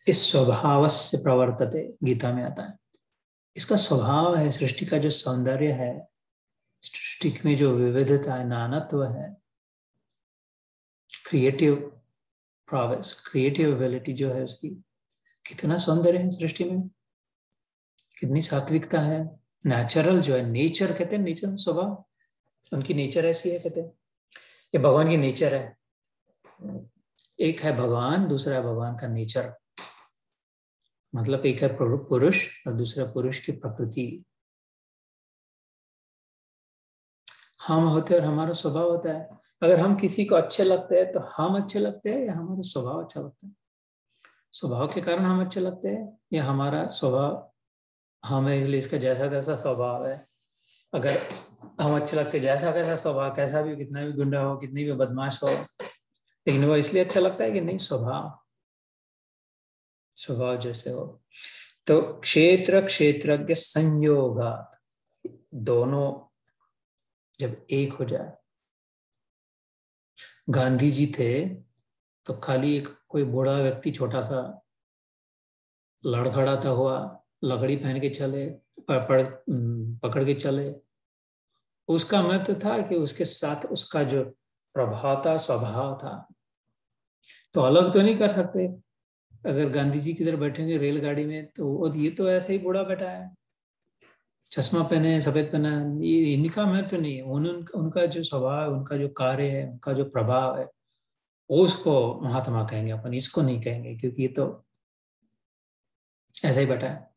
इस स्वभाव से प्रवर्तते गीता में आता है। इसका स्वभाव है, सृष्टि का जो सौंदर्य है, सृष्टि में जो विविधता है, नानत्व है, क्रिएटिव प्रोग्रेस, क्रिएटिव एबिलिटी जो है उसकी, कितना सौंदर्य है सृष्टि में, कितनी सात्विकता है। नेचुरल जो है, नेचर कहते हैं, नेचर स्वभाव, उनकी नेचर ऐसी है, कहते हैं ये भगवान की नेचर है। एक है भगवान, दूसरा है भगवान का नेचर। मतलब एक है पुरुष और दूसरा पुरुष की प्रकृति। हम होते हैं और हमारा स्वभाव होता है। अगर हम किसी को अच्छे लगते हैं तो हम अच्छे लगते हैं या हमारा स्वभाव अच्छा लगता है? स्वभाव के कारण हम अच्छे लगते हैं या हमारा स्वभाव हमें, इसलिए इसका जैसा तैसा स्वभाव है। अगर हम अच्छे लगते, जैसा कैसा स्वभाव, कैसा भी, कितना भी गुंडा हो, कितनी भी बदमाश हो, लेकिन वो इसलिए अच्छा लगता है कि नहीं, स्वभाव जैसे हो। तो क्षेत्र क्षेत्रज्ञ संयोगात, दोनों जब एक हो जाए। गांधी जी थे तो खाली एक कोई बूढ़ा व्यक्ति, छोटा सा लड़खड़ाता हुआ, लकड़ी पहन के चले, पकड़ के चले, उसका महत्व था कि उसके साथ उसका जो प्रभाव था, स्वभाव था। तो अलग तो नहीं कर सकते। अगर गांधी जी किधर बैठेंगे रेलगाड़ी में तो ये तो ऐसे ही बूढ़ा बैठा है, चश्मा पहने, सफेद पहना, ये इनका महत्व नहीं है। उनका जो स्वभाव, उनका जो कार्य है, उनका जो प्रभाव है, वो उसको महात्मा कहेंगे अपन, इसको नहीं कहेंगे, क्योंकि ये तो ऐसा ही बैठा है।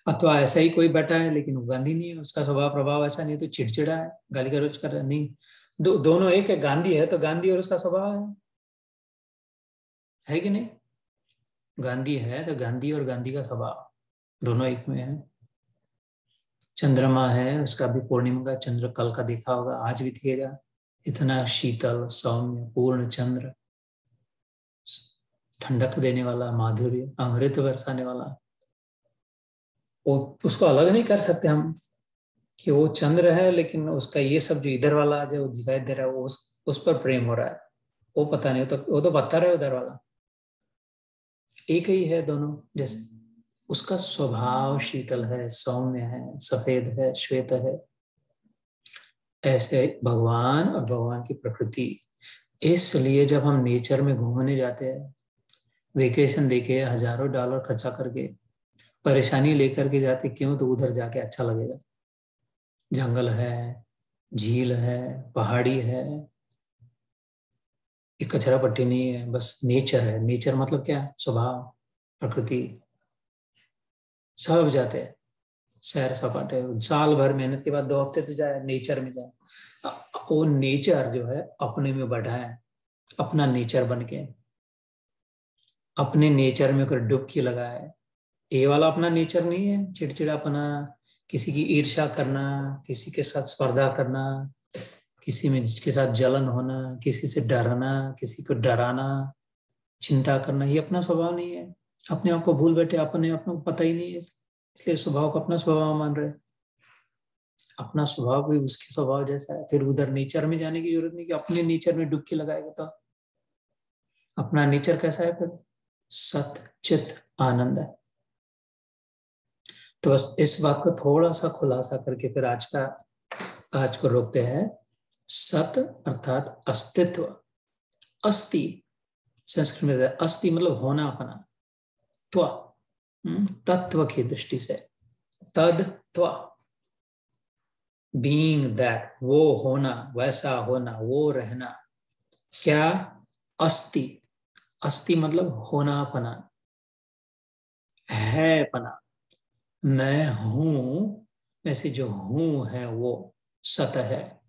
अथवा ऐसा ही कोई बैठा है लेकिन वो गांधी नहीं है, उसका स्वभाव प्रभाव ऐसा नहीं, तो चिड़चिड़ा है, गाली गलौज कर रहा है, नहीं। दोनों एक है। गांधी है तो गांधी और उसका स्वभाव है कि नहीं? गांधी है तो गांधी और गांधी का स्वभाव दोनों एक में है। चंद्रमा है, उसका भी पूर्णिमा का चंद्र कल का देखा होगा, आज भी दिखेगा, इतना शीतल सौम्य पूर्ण चंद्र, ठंडक देने वाला, माधुर्य अमृत बरसाने वाला। वो उसको अलग नहीं कर सकते हम कि वो चंद्र है, लेकिन उसका ये सब जो इधर वाला जो दिखाई दे रहा है, वो उस पर प्रेम हो रहा है, वो पता नहीं। वो तो पत्थर है उधर वाला, एक ही है दोनों जैसे। उसका स्वभाव शीतल है, सौम्य है, सफेद है, श्वेत है। ऐसे भगवान और भगवान की प्रकृति। इसलिए जब हम नेचर में घूमने जाते हैं, वेकेशन देके हजारों डॉलर खर्चा करके, परेशानी लेकर के जाते, क्यों? तो उधर जाके अच्छा लगेगा। जंगल है, झील है, पहाड़ी है, ये कचरा पट्टी नहीं है, बस नेचर है। नेचर मतलब क्या? स्वभाव, प्रकृति। सब जाते हैं सैर सपाटे, साल भर मेहनत के बाद 2 हफ्ते तो जाए, नेचर में जाए। वो नेचर जो है अपने में बैठा है, अपना नेचर बन के, अपने नेचर में अगर डुबकी लगाए। ये वाला अपना नेचर नहीं है, चिड़चिड़ापना, किसी की ईर्ष्या करना, किसी के साथ स्पर्धा करना, किसी में के साथ जलन होना, किसी से डरना, किसी को डराना, चिंता करना, ये अपना स्वभाव नहीं है। अपने आप को भूल बैठे, अपने आप को पता ही नहीं है, इसलिए स्वभाव को अपना स्वभाव मान रहे। अपना स्वभाव भी उसके स्वभाव जैसा है, फिर उधर नेचर में जाने की जरूरत नहीं कि अपने नेचर में डुबकी लगाएगा। तो अपना नेचर कैसा है फिर? सत चित आनंद है। तो बस इस बात को थोड़ा सा खुलासा करके फिर आज को रोकते हैं। सत अर्थात अस्तित्व, अस्ति संस्कृत में अस्ति मतलब होना, अपना, त्व तत्व की दृष्टि से, तद त्व बीइंग दैट, वो होना, वैसा होना, वो रहना। क्या? अस्ति, अस्ति मतलब होना पना, है पना। मैं हूं में से जो हूं है वो सत है।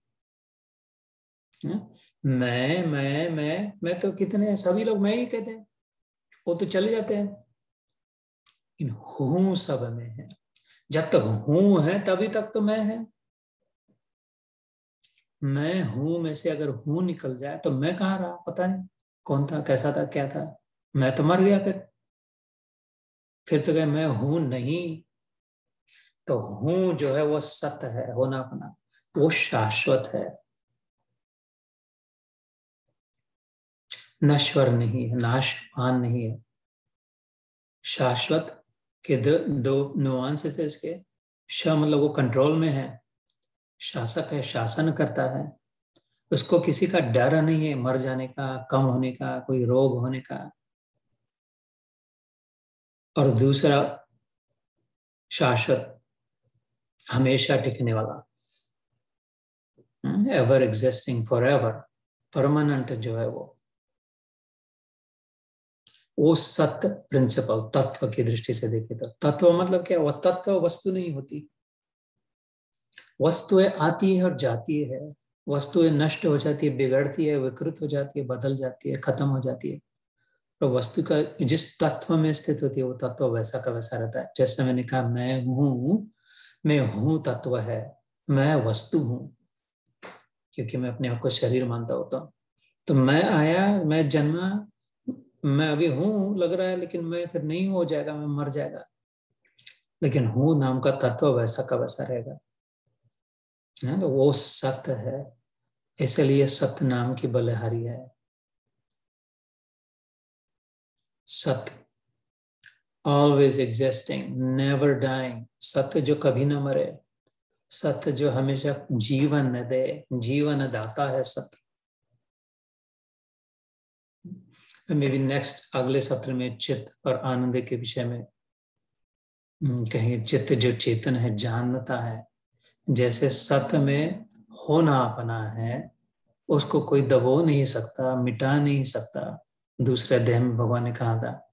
मैं तो कितने सभी लोग मैं ही कहते हैं, वो तो चले जाते हैं। इन हूं सब में है। जब तक हूं है तभी तक तो मैं है। मैं हूं में से अगर हूं निकल जाए तो मैं कहाँ रहा? पता नहीं कौन था, कैसा था, क्या था। मैं तो मर गया। फिर तो कहे मैं हूं नहीं। तो हूं जो है वो सत्य है, होना अपना, वो शाश्वत है, नश्वर नहीं है, नाशवान नहीं है। शाश्वत के दो नुआंसेस है इसके। श मतलब वो कंट्रोल में है, शासक है, शासन करता है। उसको किसी का डर नहीं है मर जाने का, कम होने का, कोई रोग होने का। और दूसरा शाश्वत, हमेशा टिकने वाला, ever existing for ever, permanent जो है वो सत्य प्रिंसिपल, तत्व की दृष्टि से देखे तो तत्व मतलब क्या, वह तत्व वस्तु नहीं होती। वस्तुएं आती है और जाती है, वस्तुएं नष्ट हो जाती है, बिगड़ती है, विकृत हो जाती है, बदल जाती है, खत्म हो जाती है। तो वस्तु का जिस तत्व में स्थित होती है वो तत्व वैसा का वैसा रहता है। जैसे मैंने कहा मैं हूं तत्व है, मैं वस्तु हूं, क्योंकि मैं अपने आप को शरीर मानता होता हूं। तो मैं आया, मैं जन्मा, मैं अभी हूं लग रहा है, लेकिन मैं फिर नहीं हो जाएगा, मैं मर जाएगा। लेकिन हूं नाम का तत्व वैसा का वैसा रहेगा, है तो वो सत्य है। इसलिए सत्य नाम की बलिहारी है। सत्य ऑलवेज एग्जिस्टिंग, नेवर डाइंग, सत्य जो कभी ना मरे, सत्य जो हमेशा जीवन दे, जीवन दाता है सत्य। मे बी नेक्स्ट अगले सत्र में चित्त और आनंद के विषय में कहेंगे। चित्त जो चेतन है, जानता है, जैसे सत्य में होना अपना है, उसको कोई दबो नहीं सकता, मिटा नहीं सकता। दूसरे अध्याय में भगवान ने कहा था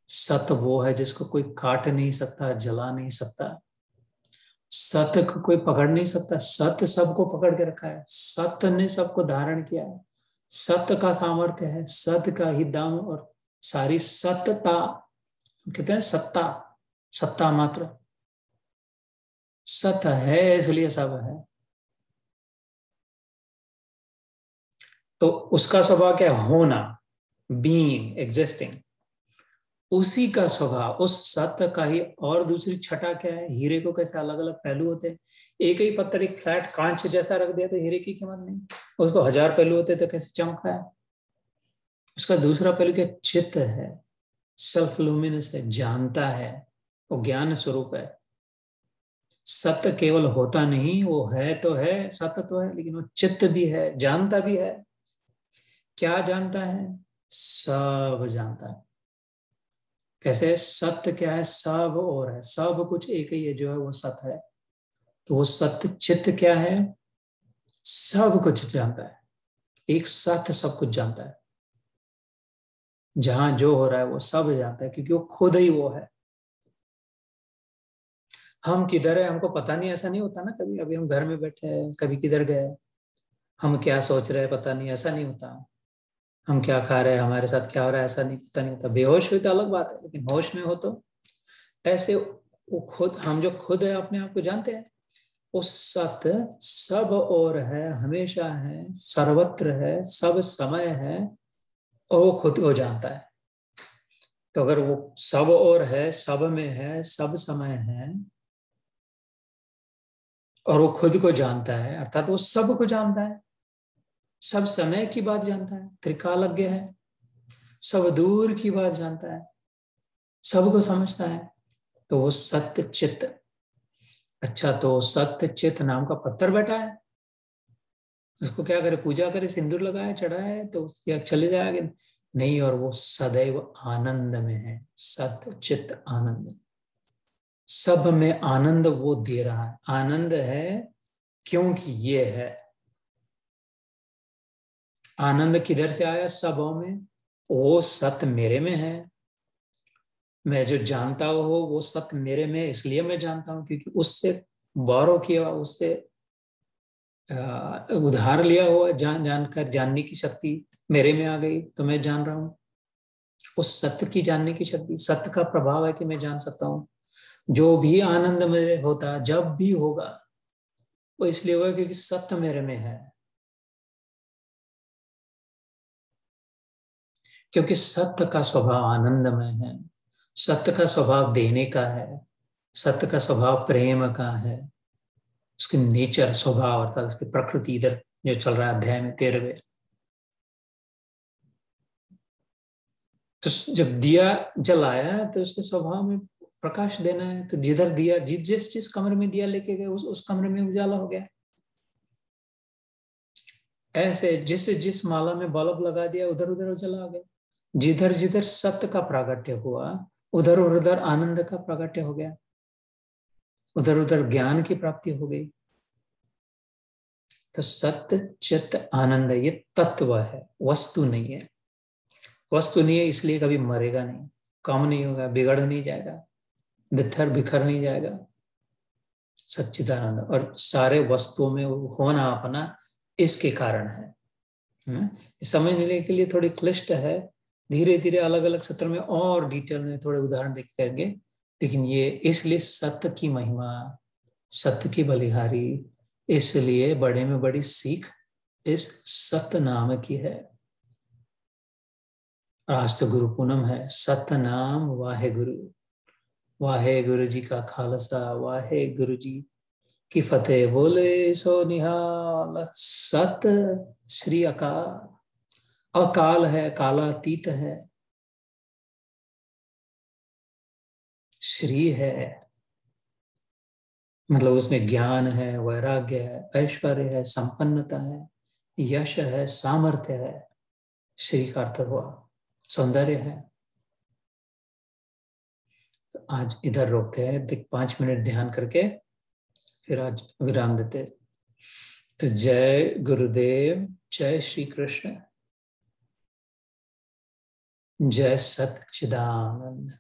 सत्य वो है जिसको कोई काट नहीं सकता, जला नहीं सकता। सत्य को कोई पकड़ नहीं सकता, सत्य सबको पकड़ के रखा है, सत्य ने सबको धारण किया है। सत्य का सामर्थ्य है, सत्य का ही दम और सारी सत्यता, कहते हैं सत्ता, सत्ता मात्र सत्य है, इसलिए सब है। तो उसका स्वभाव क्या है, होना, बीइंग, एग्जिस्टिंग। उसी का स्वभाव, उस सत्य का ही और दूसरी छटा क्या है, हीरे को कैसे अलग अलग पहलू होते हैं। एक ही पत्थर, एक फ्लैट कांच जैसा रख दिया तो हीरे की कीमत नहीं, उसको 1000 पहलू होते तो कैसे चमकता है। उसका दूसरा पहलू क्या, चित्त है, सेल्फ लुमिनस है, जानता है, वो ज्ञान स्वरूप है। सत्य केवल होता नहीं, वो है तो है, सत्य तो है, लेकिन वो चित्त भी है, जानता भी है। क्या जानता है, सब जानता है। कैसे, सत्य क्या है, सब और है, सब कुछ एक ही है जो है वो सत्य है। तो वो सत्य चित्त क्या है, सब कुछ जानता है, एक सत्य सब कुछ जानता है। जहां जो हो रहा है वो सब जानता है, क्योंकि वो खुद ही वो है। हम किधर है हमको पता नहीं, ऐसा नहीं होता ना। कभी अभी हम घर में बैठे हैं, कभी किधर गए, हम क्या सोच रहे हैं पता नहीं, ऐसा नहीं होता। हम क्या खा रहे हैं, हमारे साथ क्या हो रहा है, ऐसा नहीं पता नहीं होता। बेहोश हुई तो अलग बात है, लेकिन होश में हो तो ऐसे वो खुद, हम जो खुद है अपने आप को जानते हैं। वो सत्य सब और है, हमेशा है, सर्वत्र है, सब समय है, और वो खुद को जानता है। तो अगर वो सब और है, सब में है, सब समय है, और वो खुद को जानता है, अर्थात वो सब को जानता है, सब समय की बात जानता है, त्रिकालज्ञ है, सब दूर की बात जानता है, सबको समझता है। तो वो सत्य चित्त। अच्छा, तो सत्य चित्त नाम का पत्थर बैठा है, उसको क्या करे, पूजा करे, सिंदूर लगाए, चढ़ाए तो उसके चले जाएगा नहीं। और वो सदैव आनंद में है, सत्य चित्त आनंद, सब में आनंद वो दे रहा है। आनंद है क्योंकि ये है। आनंद किधर से आया, सबों में। वो सत्य मेरे में है, मैं जो जानता हूं वो सत्य मेरे में, इसलिए मैं जानता हूं, क्योंकि उससे बारो किया, उससे उधार लिया हुआ, जानकर जानने की शक्ति मेरे में आ गई, तो मैं जान रहा हूं। उस सत्य की जानने की शक्ति, सत्य का प्रभाव है कि मैं जान सकता हूं। जो भी आनंद मेरे होता, जब भी होगा, वो इसलिए होगा क्योंकि सत्य मेरे में है। क्योंकि सत्य का स्वभाव आनंदमय है, सत्य का स्वभाव देने का है, सत्य का स्वभाव प्रेम का है। उसकी नेचर, स्वभाव, अर्थात उसकी प्रकृति, इधर जो चल रहा है अध्याय में 13वें। तो जब दिया जलाया तो उसके स्वभाव में प्रकाश देना है। तो जिधर दिया, जिस कमरे में दिया लेके गए, उस कमरे में उजाला हो गया। ऐसे जिसे जिस माला में बल्ब लगा दिया उधर उधर उजला गया, जिधर जिधर सत्य का प्रागट्य हुआ उधर उधर आनंद का प्रागट्य हो गया, उधर उधर ज्ञान की प्राप्ति हो गई। तो सत्य चित्त आनंद ये तत्व है, वस्तु नहीं है। वस्तु नहीं है इसलिए कभी मरेगा नहीं, कम नहीं होगा, बिगड़ नहीं जाएगा, बिथर बिखर नहीं जाएगा। सच्चिदानंद और सारे वस्तुओं में होना अपना इसके कारण है। समझने के लिए थोड़ी क्लिष्ट है, धीरे धीरे अलग अलग सत्र में और डिटेल में थोड़े उदाहरण देख करेंगे। लेकिन ये इसलिए सत्य की महिमा, सत्य की बलिहारी, इसलिए बड़े में बड़ी सीख इस सत्य नाम की है। आज तो गुरु पूनम है, सत्य नाम वाहे गुरु, वाहे गुरु जी का खालसा, वाहे गुरु जी की फतेह, बोले सो निहाल। सत श्री अकाल, अकाल है, कालातीत है, श्री है मतलब उसमें ज्ञान है, वैराग्य है, ऐश्वर्य है, संपन्नता है, यश है, सामर्थ्य है। श्री का अर्थ हुआ सौंदर्य है। तो आज इधर रोकते हैं, 5 मिनट ध्यान करके फिर आज विराम देते। तो जय गुरुदेव, जय श्री कृष्ण, जय सच्चिदानंद।